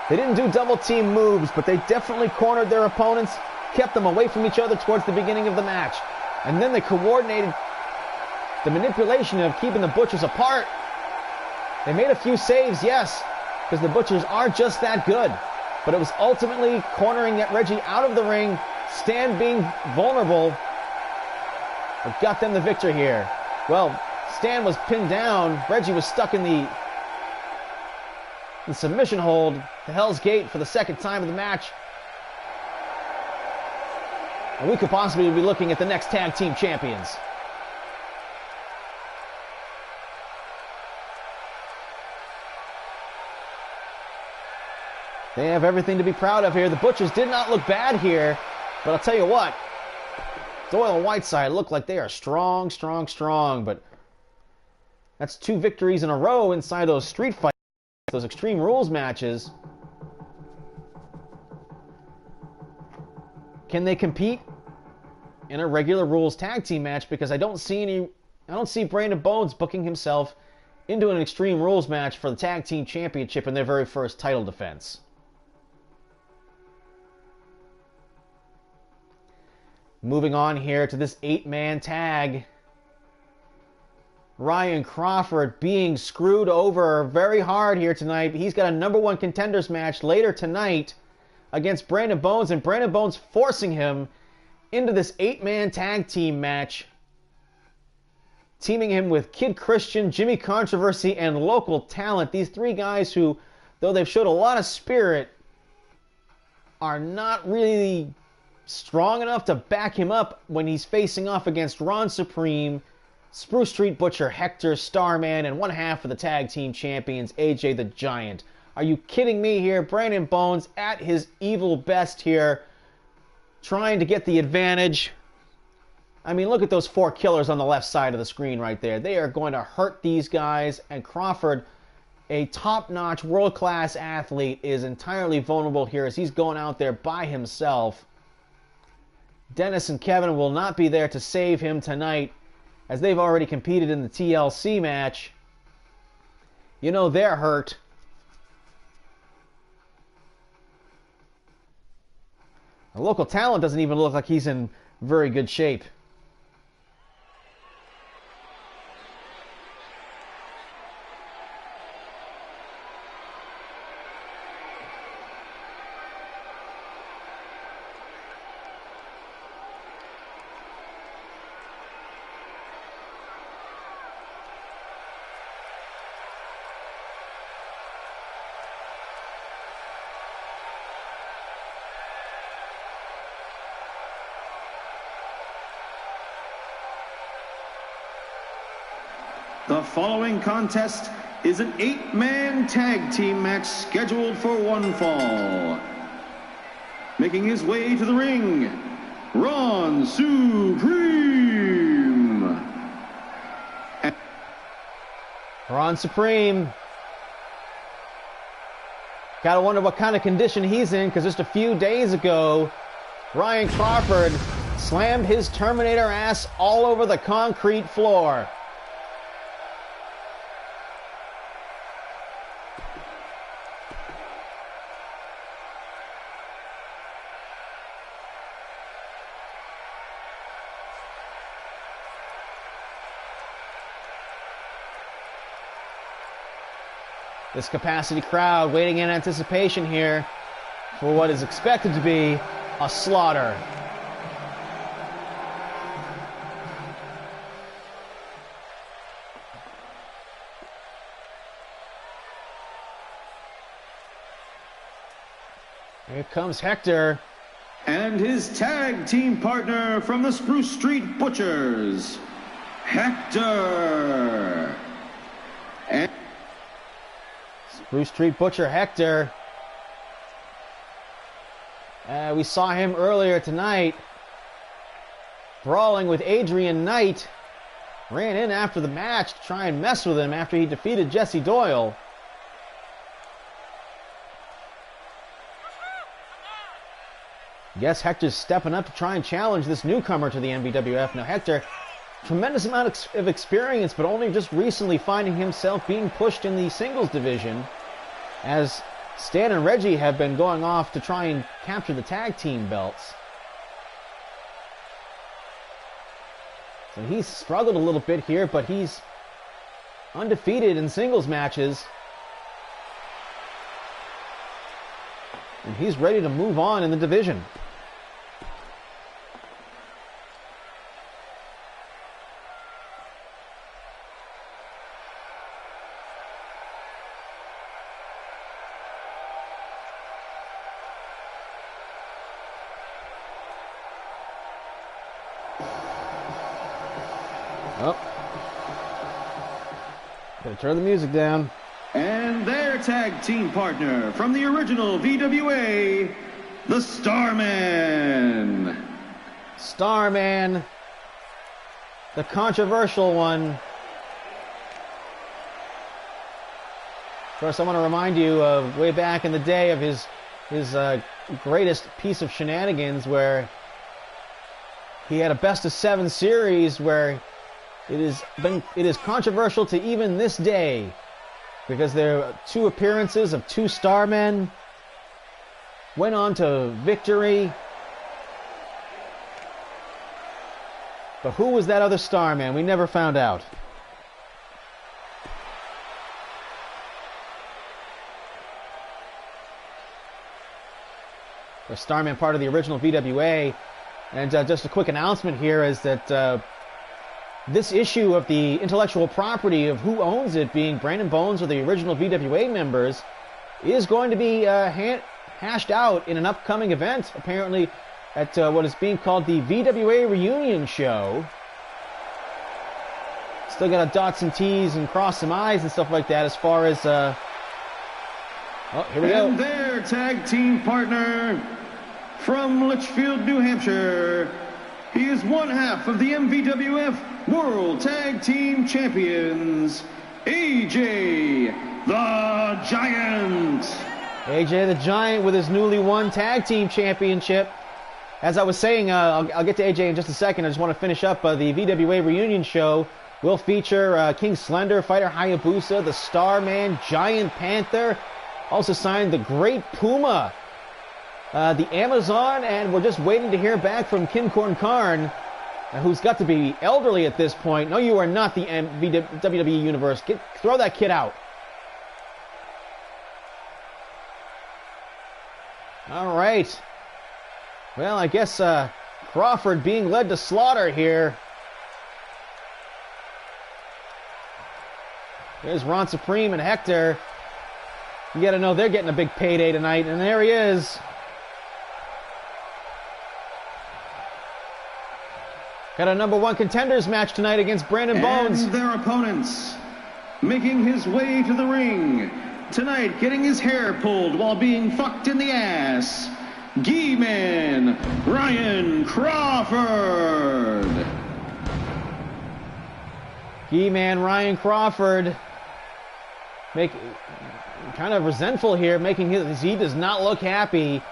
They didn't do double team moves, but they definitely cornered their opponents, kept them away from each other towards the beginning of the match. And then they coordinated the manipulation of keeping the Butchers apart. They made a few saves, yes, because the Butchers are just that good. But it was ultimately cornering Reggie out of the ring, Stan being vulnerable, that got them the victory here. Well, Stan was pinned down. Reggie was stuck in the submission hold, the Hell's Gate, for the second time in the match. And we could possibly be looking at the next tag team champions. They have everything to be proud of here. The Butchers did not look bad here, but I'll tell you what, Doyle and Whiteside look like they are strong, but that's 2 victories in a row inside those street fights, those Extreme Rules matches. Can they compete in a regular rules tag team match? Because I don't see Brandon Bones booking himself into an Extreme Rules match for the tag team championship in their very first title defense. Moving on here to this 8-man tag. Ryan Crawford being screwed over very hard here tonight. He's got a #1 contenders match later tonight against Brandon Bones, and Brandon Bones forcing him into this 8-man tag team match, teaming him with Kid Christian, Jimmy Controversy, and local talent. These three guys who, though they've showed a lot of spirit, are not really strong enough to back him up when he's facing off against Ron Supreme, Spruce Street Butcher, Hector, Starman, and one half of the tag team champions, AJ the Giant. Are you kidding me here? Brandon Bones at his evil best here, trying to get the advantage. I mean, look at those 4 killers on the left side of the screen right there. They are going to hurt these guys, and Crawford, a top-notch, world-class athlete, is entirely vulnerable here as he's going out there by himself. Dennis and Kevin will not be there to save him tonight, as they've already competed in the TLC match. You know they're hurt. The local talent doesn't even look like he's in very good shape. The following contest is an 8-man tag team match scheduled for one fall. Making his way to the ring, Ron Supreme. Ron Supreme. Gotta wonder what kind of condition he's in, because just a few days ago, Ryan Crawford slammed his Terminator ass all over the concrete floor. This capacity crowd waiting in anticipation here for what is expected to be a slaughter. Here comes Hector. And his tag team partner from the Spruce Street Butchers, Hector. And Spruce Street Butcher Hector. We saw him earlier tonight brawling with Adrian Knight. Ran in after the match to try and mess with him after he defeated Jesse Doyle. Yes, Hector's stepping up to try and challenge this newcomer to the MVWF. Now Hector, tremendous amount of experience, but only just recently finding himself being pushed in the singles division, as Stan and Reggie have been going off to try and capture the tag team belts. So he's struggled a little bit here, but he's undefeated in singles matches. And he's ready to move on in the division. Oh. Gotta turn the music down. And their tag team partner from the original VWA, the Starman. Starman, the controversial one. Of course, I want to remind you of way back in the day of his greatest piece of shenanigans, where he had a best-of-7 series where it is controversial to even this day, because there are 2 appearances of 2 Starmen, went on to victory. But who was that other Starman? We never found out. The Starman, part of the original VWA, And just a quick announcement here is that this issue of the intellectual property of who owns it, being Brandon Bones or the original VWA members, is going to be hashed out in an upcoming event, apparently at what is being called the VWA Reunion Show. Still got to dot some T's and cross some I's and stuff like that as far as... oh, here we go. And their tag team partner from Litchfield, New Hampshire. He is one half of the MVWF World Tag Team Champions, AJ the Giant. AJ the Giant with his newly won Tag Team Championship. As I was saying, I'll get to AJ in just a second. I just want to finish up the VWA Reunion Show. Will feature King Slender, Fighter Hayabusa, the Starman, Giant Panther. Also signed the Great Puma, the Amazon, and we're just waiting to hear back from King Corn Karn, who's got to be elderly at this point. No, you are not the WWE Universe. Throw that kid out. All right. Well, I guess Crawford being led to slaughter here. There's Ron Supreme and Hector. You got to know they're getting a big payday tonight, and there he is. Got a #1 contenders match tonight against Brandon Bones. And their opponents, making his way to the ring tonight, getting his hair pulled while being fucked in the ass, G-Man Ryan Crawford. G-Man Ryan Crawford, kind of resentful here, he does not look happy,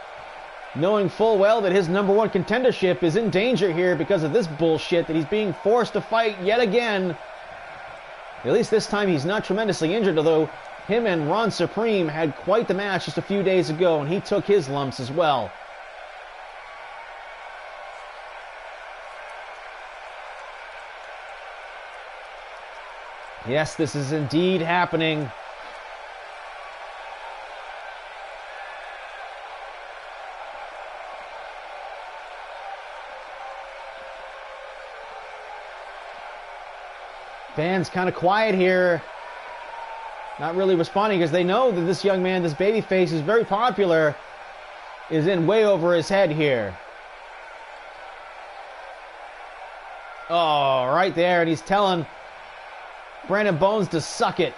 knowing full well that his #1 contendership is in danger here because of this bullshit that he's being forced to fight yet again. At least this time he's not tremendously injured, although him and Ron Supreme had quite the match just a few days ago, and he took his lumps as well. Yes, this is indeed happening. Fans kind of quiet here. Not really responding because they know that this young man, this babyface, is very popular, is in way over his head here. Oh, right there, and he's telling Brandon Bones to suck it.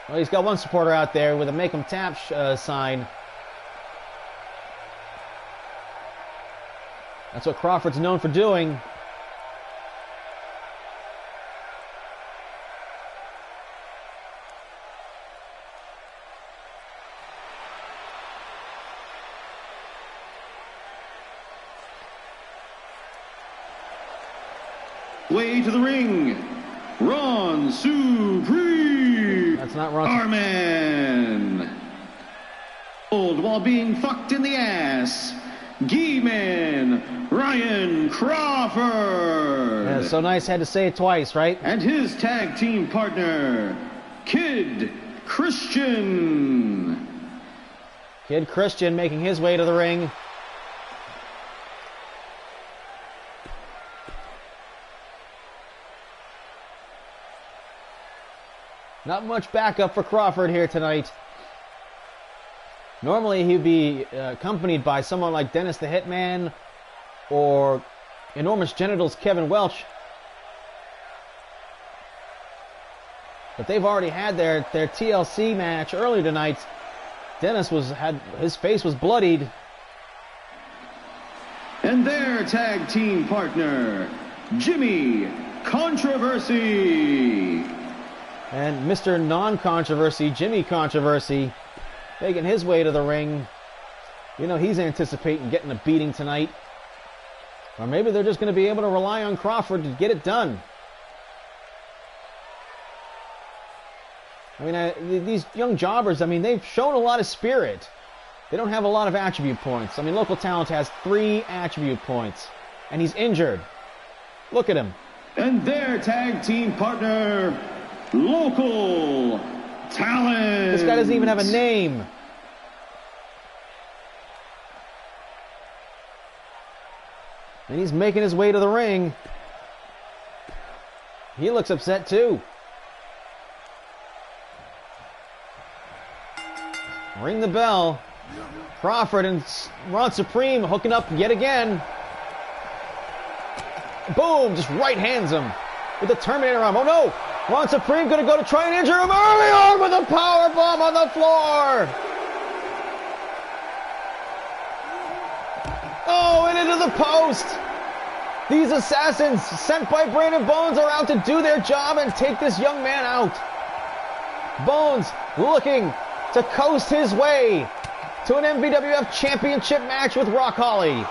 Well, he's got one supporter out there with a make him tap sign. That's what Crawford's known for doing. Way to the ring, Ron Supreme. That's not Ron. Arman. Old while being fucked in the ass, G-Man Ryan Crawford. Yeah, so nice, had to say it twice, right? And his tag team partner, Kid Christian. Kid Christian making his way to the ring. Not much backup for Crawford here tonight. Normally he'd be accompanied by someone like Dennis the Hitman or Enormous Genitals Kevin Welch. But they've already had their TLC match earlier tonight. Dennis his face was bloodied. And their tag team partner, Jimmy Controversy. And Mr. Non-Controversy, Jimmy Controversy, making his way to the ring. You know, he's anticipating getting a beating tonight. Or maybe they're just going to be able to rely on Crawford to get it done. I mean, these young jobbers, I mean, they've shown a lot of spirit. They don't have a lot of attribute points. I mean, Local Talent has 3 attribute points. And he's injured. Look at him. And their tag team partner, Local Talent. This guy doesn't even have a name. And he's making his way to the ring. He looks upset too. Ring the bell. Crawford and Ron Supreme hooking up yet again. Boom! Just right hands him with the Terminator arm. Oh no! Ron Supreme gonna go to try and injure him early on with a power bomb on the floor. Oh, and into the post. These assassins sent by Brandon Bones are out to do their job and take this young man out. Bones looking to coast his way to an MVWF Championship match with Rock Holly.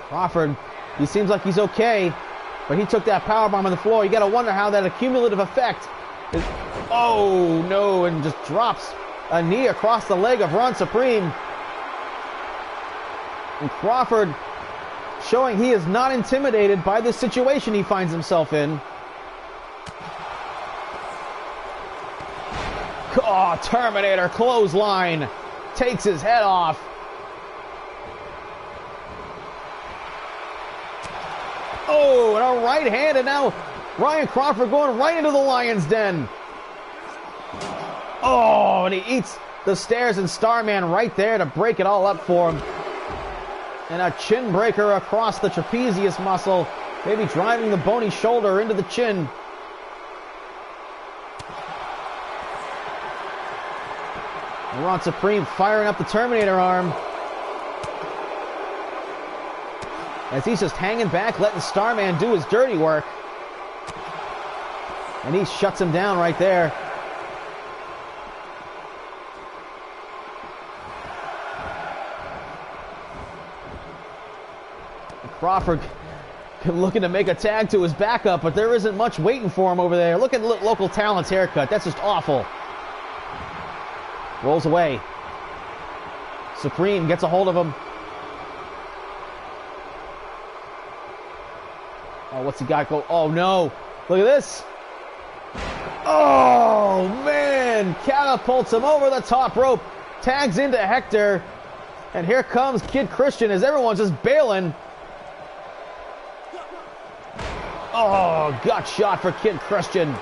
Crawford, he seems like he's okay, but he took that powerbomb on the floor. You got to wonder how that accumulative effect is. Oh, no, and just drops a knee across the leg of Ron Supreme. And Crawford showing he is not intimidated by the situation he finds himself in. Oh, Terminator clothesline. Takes his head off. Oh, and a right hand, and now Ryan Crawford going right into the Lion's Den. Oh, and he eats the stairs, and Starman right there to break it all up for him. And a chin breaker across the trapezius muscle, maybe driving the bony shoulder into the chin. And Ron Supreme firing up the Terminator arm. As he's just hanging back, letting Starman do his dirty work. And he shuts him down right there. Crawford looking to make a tag to his backup, but there isn't much waiting for him over there. Look at local talent's haircut. That's just awful. Rolls away. Supreme gets a hold of him. Oh, what's he got go? Oh, no. Look at this. Oh, man. Catapults him over the top rope. Tags into Hector. And here comes Kid Christian as everyone's just bailing. Oh, gut shot for Kid Christian.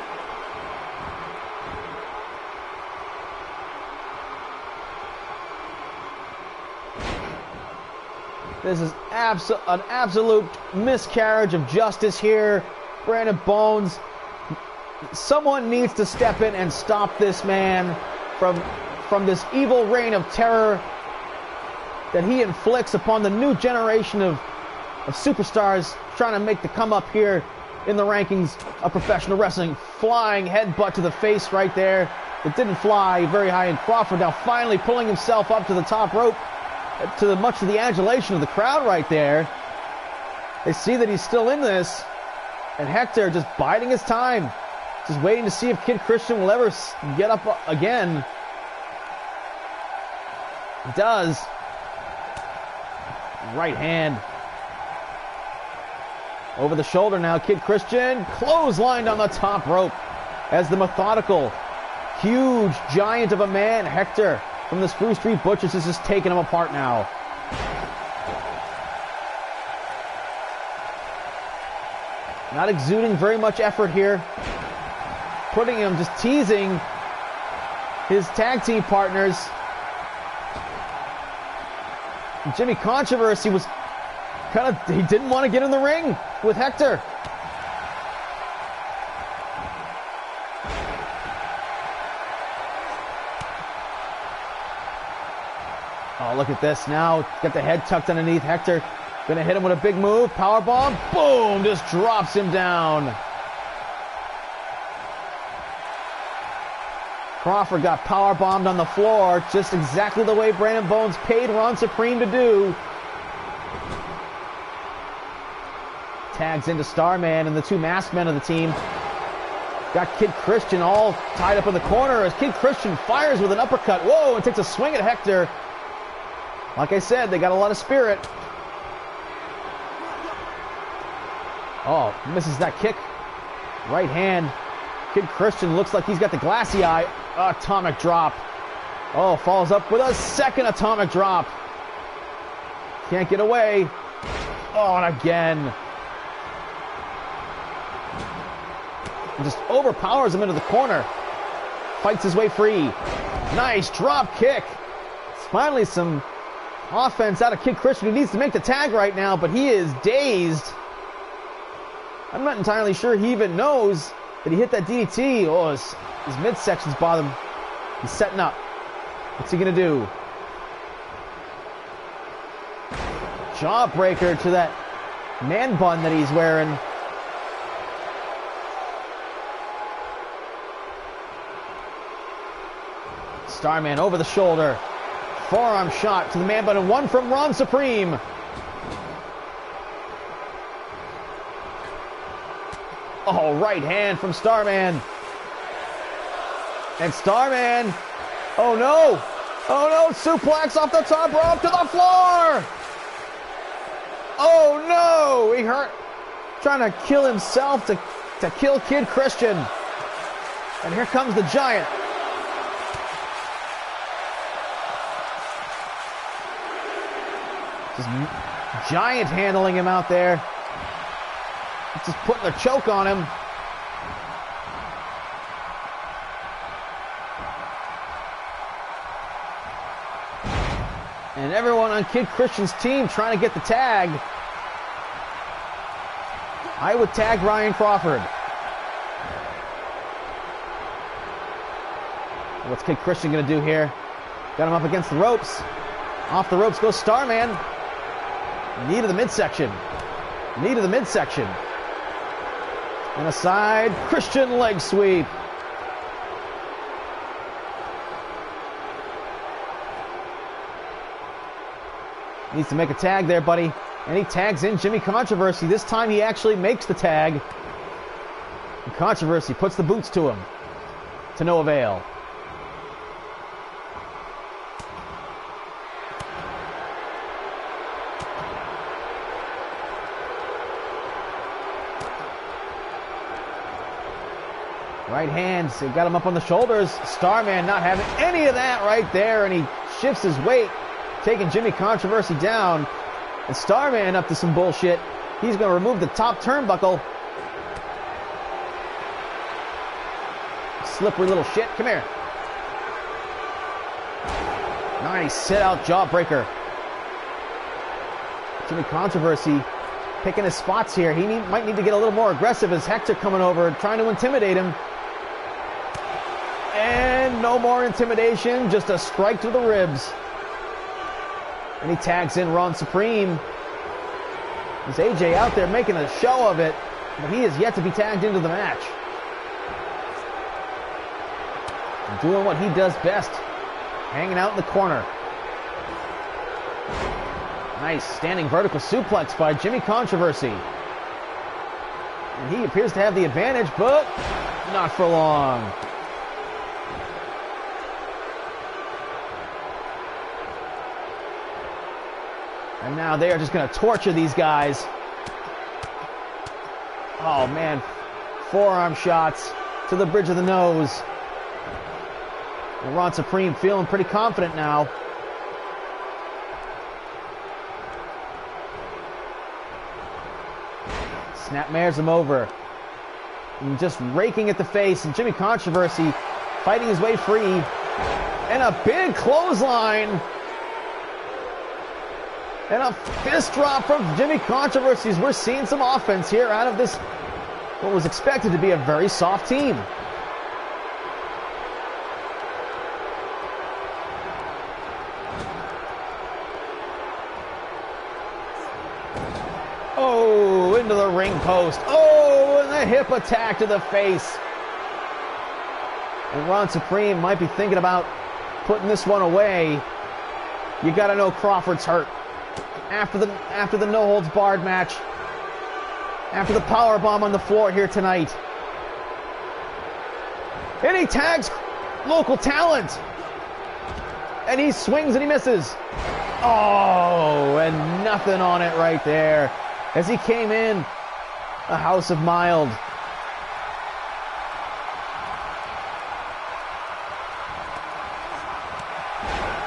This is an absolute miscarriage of justice here. Brandon Bones, someone needs to step in and stop this man from this evil reign of terror that he inflicts upon the new generation of superstars trying to make the come up here in the rankings of professional wrestling. Flying headbutt to the face right there. It didn't fly very high, and Crawford now finally pulling himself up to the top rope, to much of the adulation of the crowd right there. They see that he's still in this, and Hector just biding his time, just waiting to see if Kid Christian will ever get up again. He does. Right hand. Over the shoulder now, Kid Christian clotheslined on the top rope as the methodical, huge giant of a man, Hector, from the Spruce Street Butchers is just taking him apart now. Not exuding very much effort here. Putting him, just teasing his tag team partners. Jimmy Controversy was he didn't want to get in the ring with Hector. Oh, look at this now. Got the head tucked underneath. Hector gonna hit him with a big move. Powerbomb. Boom! Just drops him down. Crawford got powerbombed on the floor, just exactly the way Brandon Bones paid Ron Supreme to do. Tags into Starman and the two masked men of the team. Got Kid Christian all tied up in the corner as Kid Christian fires with an uppercut. Whoa, and takes a swing at Hector. Like I said, they got a lot of spirit. Oh, misses that kick. Right hand. Kid Christian looks like he's got the glassy eye. Atomic drop. Oh, follows up with a second atomic drop. Can't get away. Oh, and again. Just overpowers him into the corner. Fights his way free. Nice drop kick. It's finally some offense out of Kid Christian, who needs to make the tag right now, but he is dazed. I'm not entirely sure he even knows that he hit that DDT. Oh, his midsection's bothering him. He's setting up. What's he going to do? Jawbreaker to that man bun that he's wearing. Starman over the shoulder. Forearm shot to the man bun, and one from Ron Supreme. Oh, right hand from Starman. And Starman. Oh no. Oh no. Suplex off the top rope to the floor. Oh no. He hurt. Trying to kill himself to kill Kid Christian. And here comes the Giant. Just Giant handling him out there. Just putting a choke on him. And everyone on Kid Christian's team trying to get the tag. I would tag Ryan Crawford. What's Kid Christian going to do here? Got him up against the ropes. Off the ropes goes Starman. Knee to the midsection. Knee to the midsection. And a side Christian leg sweep. Needs to make a tag there, buddy. And he tags in Jimmy Controversy. This time he actually makes the tag. And Controversy puts the boots to him. To no avail. Right hand, so got him up on the shoulders. Starman not having any of that right there, and he shifts his weight, taking Jimmy Controversy down. And Starman up to some bullshit. He's going to remove the top turnbuckle. Slippery little shit. Come here. Nice sit-out jawbreaker. Jimmy Controversy picking his spots here. He might need to get a little more aggressive as Hector coming over and trying to intimidate him. And no more intimidation, just a strike to the ribs. And he tags in Ron Supreme. There's AJ out there making a show of it, but he is yet to be tagged into the match. Doing what he does best, hanging out in the corner. Nice standing vertical suplex by Jimmy Controversy. And he appears to have the advantage, but not for long. And now they are just going to torture these guys. Oh, man. Forearm shots to the bridge of the nose. And Ron Supreme feeling pretty confident now. Snapmares him over. And just raking at the face. And Jimmy Controversy fighting his way free. And a big clothesline. And a fist drop from Jimmy Controversy. We're seeing some offense here out of this, what was expected to be a very soft team. Oh, into the ring post. Oh, and a hip attack to the face. And Ron Supreme might be thinking about putting this one away. You got to know Crawford's hurt. After the no-holds-barred match. After the powerbomb on the floor here tonight. And he tags local talent. And he swings and he misses. Oh, and nothing on it right there. As he came in, a house of mild.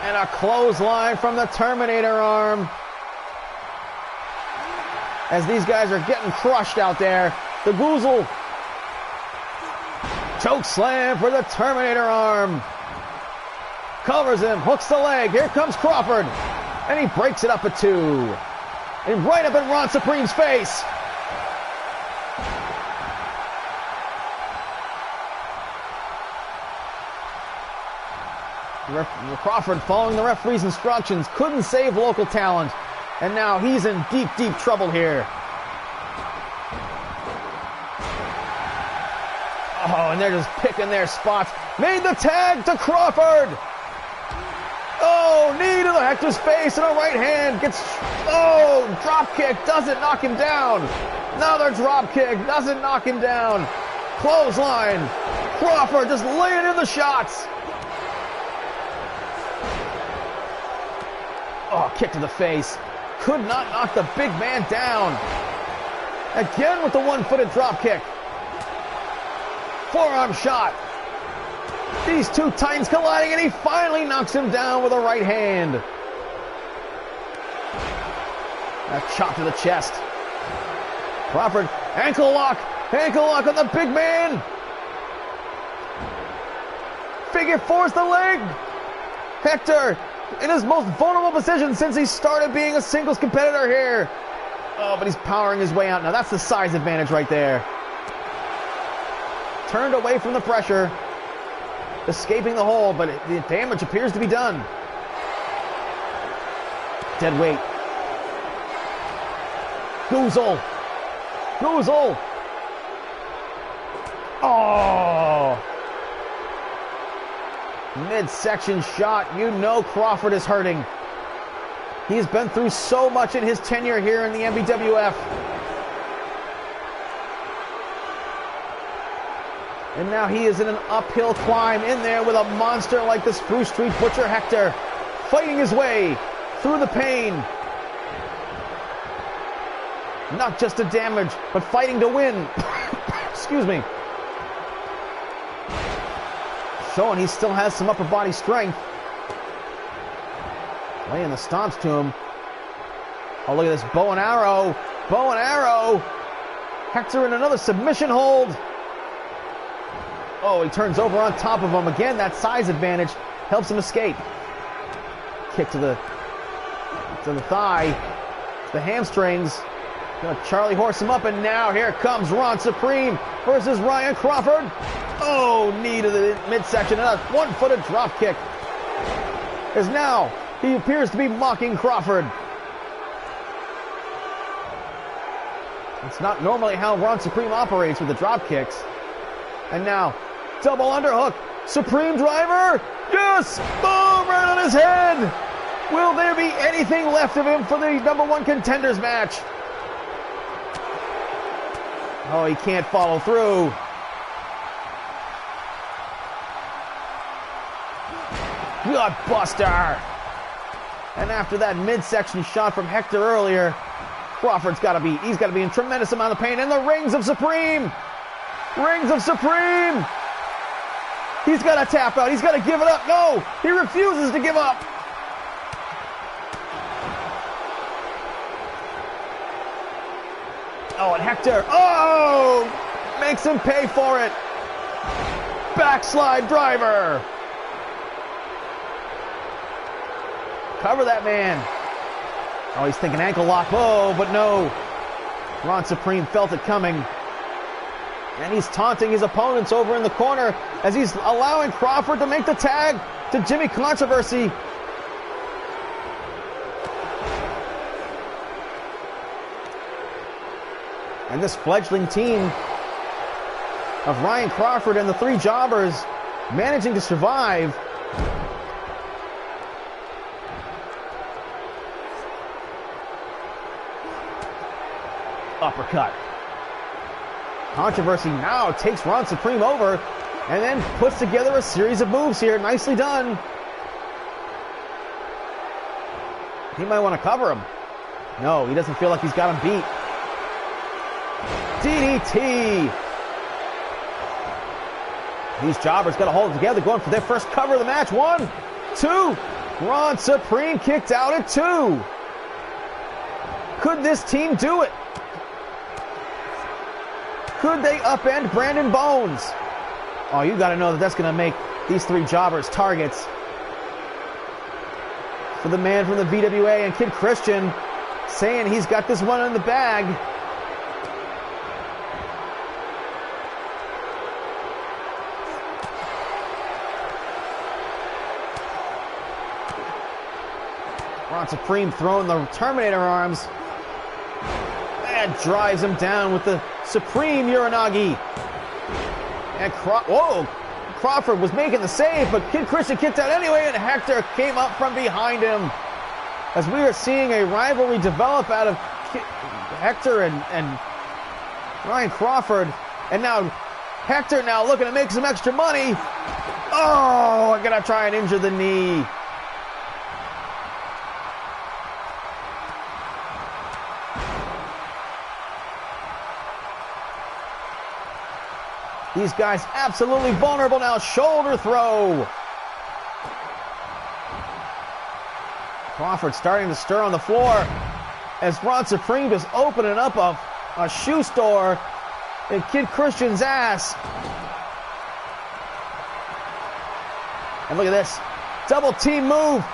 And a clothesline from the Terminator arm. As these guys are getting crushed out there. The Goozle. Choke slam for the Terminator arm. Covers him, hooks the leg. Here comes Crawford. And he breaks it up at 2. And right up in Ron Supreme's face. Crawford, following the referee's instructions, couldn't save local talent. And now he's in deep, deep trouble here. Oh, and they're just picking their spots. Made the tag to Crawford. Oh, knee to the Hector's face and a right hand. Drop kick. Doesn't knock him down. Another drop kick. Doesn't knock him down. Clothesline. Crawford just laying in the shots. Oh, kick to the face. Could not knock the big man down. Again with the one-footed drop kick. Forearm shot. These two titans colliding, and he finally knocks him down with a right hand. A chop to the chest. Crawford, ankle lock on the big man. Figure fours the leg. Hector in his most vulnerable position since he started being a singles competitor here. Oh, but he's powering his way out now. That's the size advantage right there. Turned away from the pressure. Escaping the hold, but the damage appears to be done. Dead weight. Goozle. Oh! Midsection shot. You know Crawford is hurting. He's been through so much in his tenure here in the MVWF. And now he is in an uphill climb in there with a monster like the Spruce Street Butcher Hector, fighting his way through the pain. Not just to damage, but fighting to win. Excuse me. Showing he still has some upper body strength. Laying the stomps to him. Oh, look at this bow and arrow. Hector in another submission hold. Oh, he turns over on top of him. Again, that size advantage helps him escape. Kick to the thigh. The hamstrings. Gonna Charlie horse him up, and now here comes Ron Supreme versus Ryan Crawford. Oh, knee to the midsection. Another one-footed drop kick. As now he appears to be mocking Crawford. It's not normally how Ron Supreme operates with the drop kicks. And now, double underhook. Supreme driver. Yes! Boom! Right on his head. Will there be anything left of him for the #1 contenders match? Oh, he can't follow through. Gutbuster. And after that midsection shot from Hector earlier, Crawford's got to be in tremendous amount of pain. And the Rings of Supreme. He's got to tap out. He's got to give it up. No, he refuses to give up. Oh, and Hector, makes him pay for it. Backslide driver. Cover that man. Oh, he's thinking ankle lock. Oh, but no. Ron Supreme felt it coming. And he's taunting his opponents over in the corner as he's allowing Crawford to make the tag to Jimmy Controversy. And this fledgling team of Ryan Crawford and the three jobbers managing to survive. Uppercut. Controversy now takes Ron Supreme over and then puts together a series of moves here. Nicely done. He might want to cover him. No, he doesn't feel like he's got him beat. DDT. These jobbers got to hold it together, going for their first cover of the match. 1, 2. Ron Supreme kicked out at 2. Could this team do it? Could they upend Brandon Bones? Oh, you got to know that that's going to make these 3 jobbers targets for the man from the VWA, and Kid Christian saying he's got this one in the bag. Ron Supreme throwing the Terminator arms. And drives him down with the Supreme Uranagi. And Crawford was making the save, but Kid Christian kicked out anyway, and Hector came up from behind him. As we are seeing a rivalry develop out of Hector and Ryan Crawford. And now Hector now looking to make some extra money. Oh, I'm going to try and injure the knee. These guys absolutely vulnerable now. Shoulder throw. Crawford starting to stir on the floor as Ron Supreme is opening up a shoe store in Kid Christian's ass. And look at this. Double team move.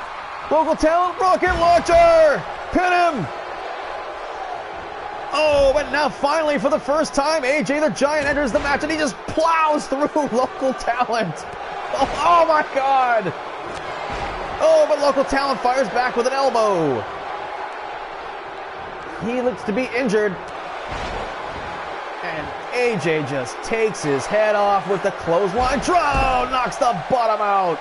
Local talent rocket launcher. Pin him. Oh, but now finally for the first time, AJ the Giant enters the match and he just plows through Local Talent. Oh my God. Oh, but Local Talent fires back with an elbow. He looks to be injured. And AJ just takes his head off with the clothesline. Draw knocks the bottom out.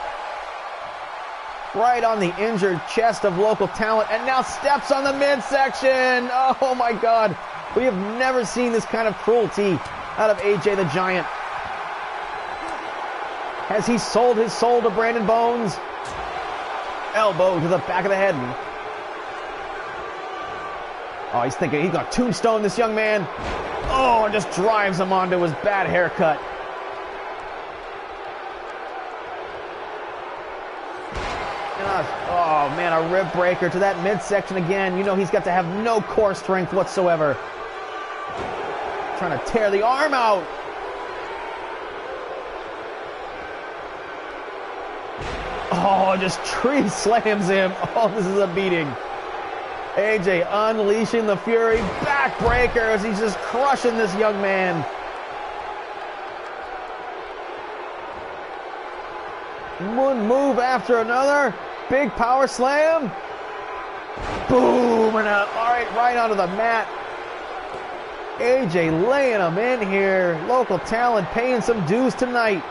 Right on the injured chest of Local Talent, and now steps on the midsection. Oh my God. We have never seen this kind of cruelty out of AJ the Giant. Has he sold his soul to Brandon Bones? Elbow to the back of the head. Oh, he's thinking he's got tombstone this young man. Oh, and just drives him onto his bad haircut. Oh man, a rib breaker to that midsection again. You know he's got to have no core strength whatsoever. Trying to tear the arm out. Oh, just tree slams him. Oh, this is a beating. AJ unleashing the fury. Backbreaker as he's just crushing this young man. One move after another. Big power slam. Boom. And right onto the mat. AJ laying him in here. Local Talent paying some dues tonight.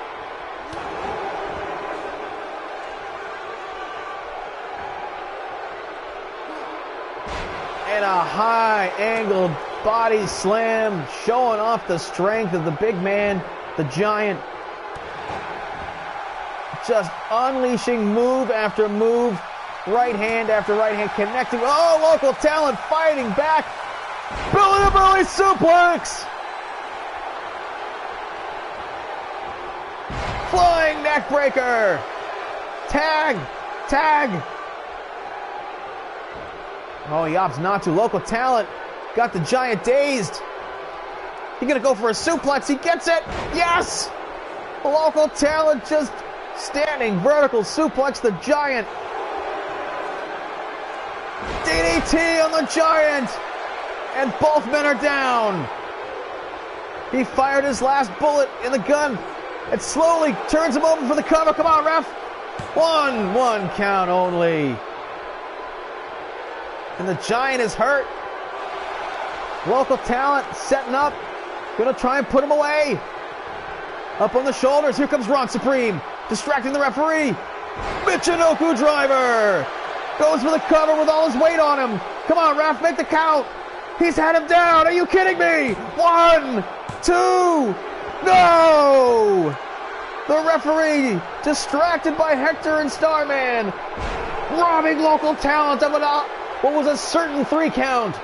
And a high-angled body slam showing off the strength of the big man, the Giant. Just unleashing move after move, right hand after right hand, connecting. Oh, Local Talent fighting back. Belly to belly suplex. Flying neck breaker. Tag. Oh, he opts not to. Local Talent got the Giant dazed. He's going to go for a suplex. He gets it. Yes. Local Talent just standing vertical suplex the Giant. DDT on the Giant. And both men are down. He fired his last bullet in the gun. It slowly turns him over for the cover. Come on, ref. One count only. And the Giant is hurt. Local Talent setting up. Gonna try and put him away. Up on the shoulders. Here comes Ron Supreme. Distracting the referee. Michinoku driver. Goes for the cover with all his weight on him. Come on, ref, make the count. He's had him down. Are you kidding me? 1, 2. No! The referee, distracted by Hector and Starman, robbing Local Talent of what was a certain 3 count.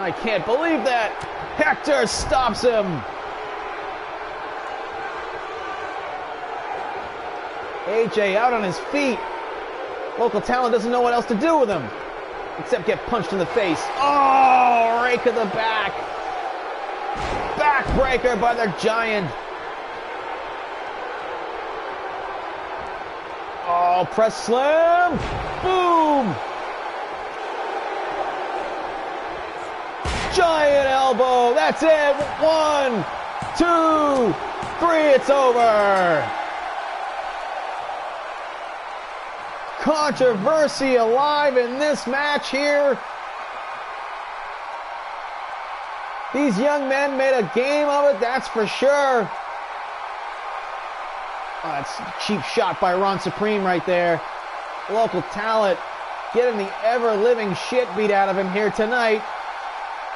I can't believe that. Hector stops him. AJ out on his feet. Local talent doesn't know what else to do with him except get punched in the face. Oh, rake of the back. Backbreaker by the Giant. Oh, press slam. Boom. Giant elbow. That's it. 1, 2, 3. It's over. Controversy alive in this match here. These young men made a game of it, that's for sure. Oh, that's a cheap shot by Ron Supreme right there. Local talent getting the ever-living shit beat out of him here tonight,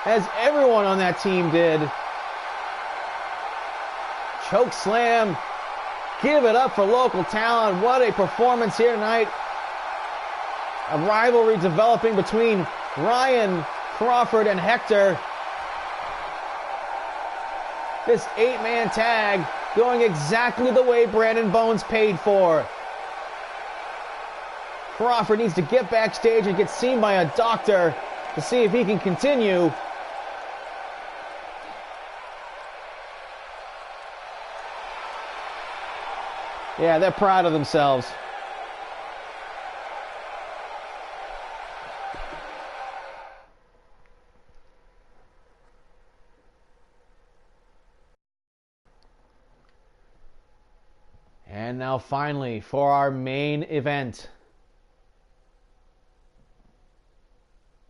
as everyone on that team did. Choke slam. Give it up for local talent. What a performance here tonight. A rivalry developing between Ryan, Crawford, and Hector. This 8-man tag going exactly the way Brandon Bones paid for. Crawford needs to get backstage and get seen by a doctor to see if he can continue. Yeah, they're proud of themselves. And now finally for our main event.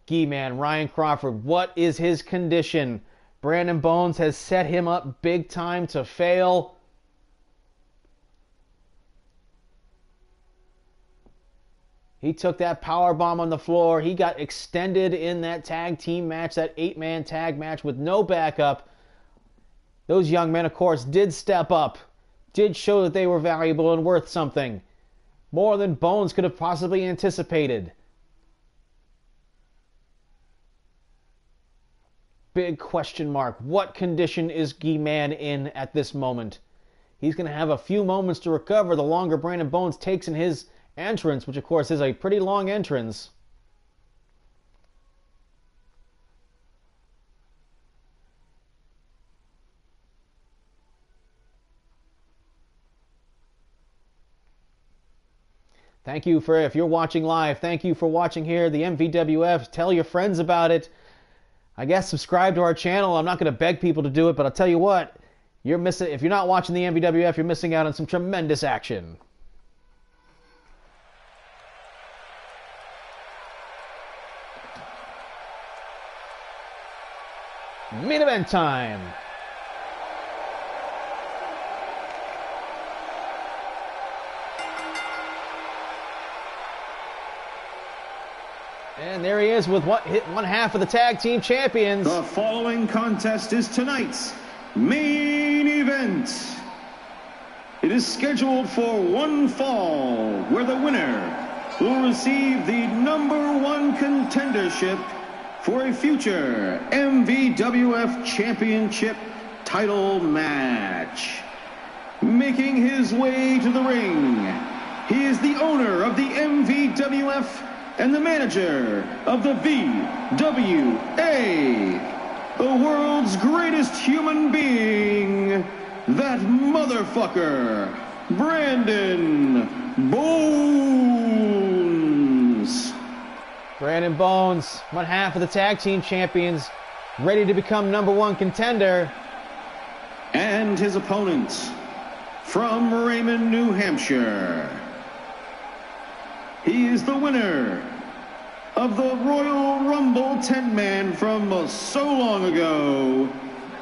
G-Man, Ryan Crawford, what is his condition? Brandon Bones has set him up big time to fail. He took that powerbomb on the floor. He got extended in that tag team match, that 8-man tag match with no backup. Those young men, of course, did step up. Did show that they were valuable and worth something. More than Bones could have possibly anticipated. Big question mark. What condition is G-Man in at this moment? He's going to have a few moments to recover the longer Brandon Bones takes in his entrance, which of course is a pretty long entrance. Thank you for, if you're watching live, thank you for watching here, the MVWF. Tell your friends about it. I guess subscribe to our channel. I'm not going to beg people to do it, but I'll tell you what, you're missing, if you're not watching the MVWF, you're missing out on some tremendous action. Main event time. And there he is with one half of the tag team champions. The following contest is tonight's main event. It is scheduled for one fall, where the winner will receive the #1 contendership for a future MVWF Championship title match. Making his way to the ring, he is the owner of the MVWF and the manager of the VWA, the world's greatest human being, that motherfucker, Brandon Bones. Brandon Bones, one half of the tag team champions, ready to become #1 contender. And his opponent, from Raymond, New Hampshire, he is the winner of the Royal Rumble 10-man from so long ago.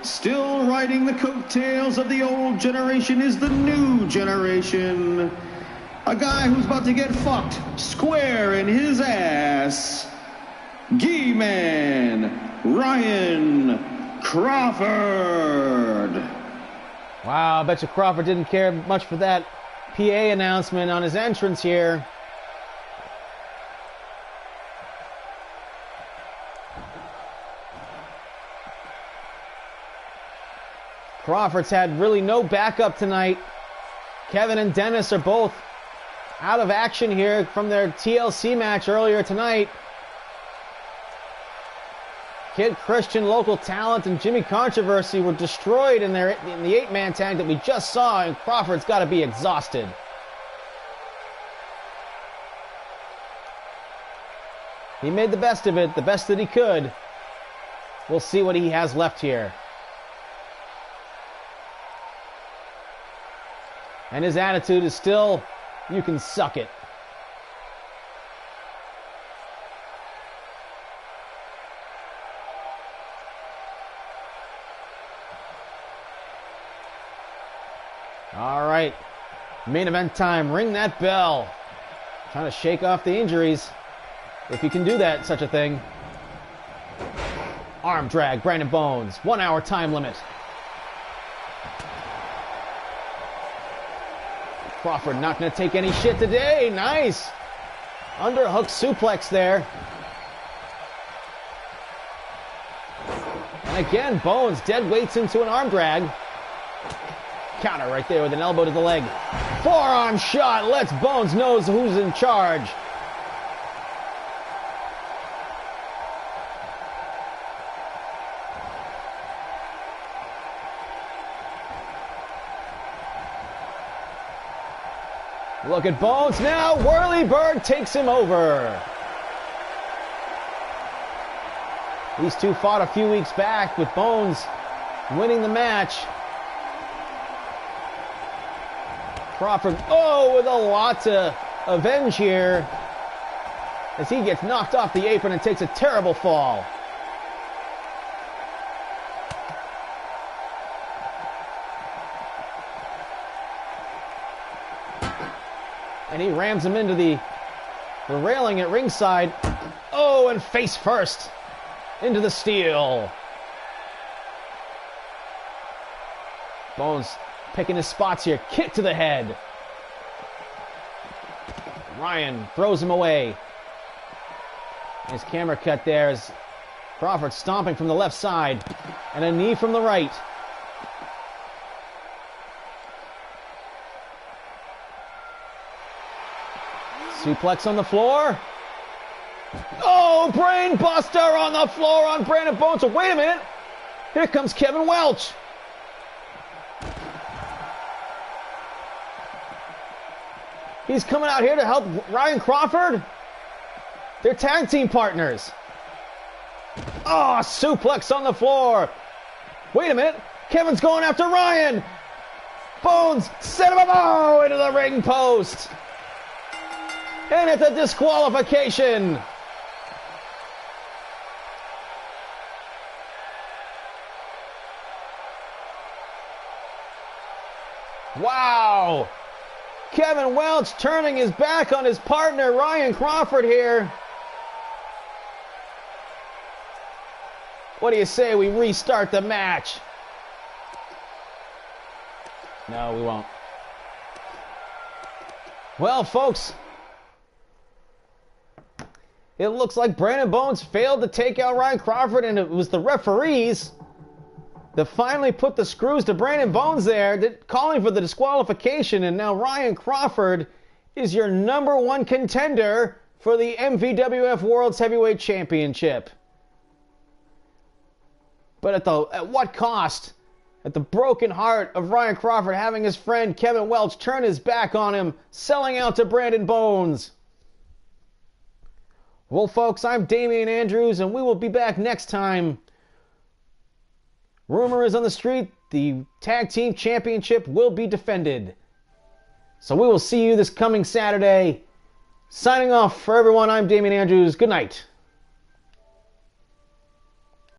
Still riding the coattails of the old generation is the new generation. A guy who's about to get fucked square in his ass. G-Man, Ryan Crawford. Wow, I bet you Crawford didn't care much for that PA announcement on his entrance here. Crawford's had really no backup tonight. Kevin and Dennis are both out of action here from their TLC match earlier tonight. Kid Christian, Local Talent, and Jimmy Controversy were destroyed in the 8-man tag that we just saw, and Crawford's got to be exhausted. He made the best of it, the best that he could. We'll see what he has left here. And his attitude is still, you can suck it. All right, main event time. Ring that bell. Trying to shake off the injuries. If you can do that, such a thing. Arm drag, Brandon Bones. 1 hour time limit. Crawford not going to take any shit today. Nice. Underhook suplex there. And again, Bones dead weights into an arm drag. Counter right there with an elbow to the leg. Forearm shot. Lets Bones knows who's in charge. Look at Bones now. Whirlyberg takes him over. These two fought a few weeks back with Bones winning the match. Crawford, with a lot to avenge here as he gets knocked off the apron and takes a terrible fall. And he rams him into the railing at ringside. Oh, and face first into the steel. Bones picking his spots here. Kick to the head. Ryan throws him away. His camera cut there as Crawford stomping from the left side. And a knee from the right. Suplex on the floor. Oh, brain buster on the floor on Brandon Bones. So wait a minute. Here comes Kevin Welch. He's coming out here to help Ryan Crawford. They're tag team partners. Oh, suplex on the floor. Wait a minute. Kevin's going after Ryan. Bones set him up into the ring post. And it's a disqualification. Wow. Kevin Welch turning his back on his partner, Ryan Crawford here. What do you say we restart the match? No, we won't. Well, folks, it looks like Brandon Bones failed to take out Ryan Crawford, and it was the referees that finally put the screws to Brandon Bones there, calling for the disqualification, and now Ryan Crawford is your #1 contender for the MVWF World's Heavyweight Championship. But at what cost? At the broken heart of Ryan Crawford having his friend Kevin Welch turn his back on him, selling out to Brandon Bones. Well, folks, I'm Damian Andrews, and we will be back next time. Rumor is on the street, the Tag Team Championship will be defended. So we will see you this coming Saturday. Signing off for everyone, I'm Damian Andrews. Good night.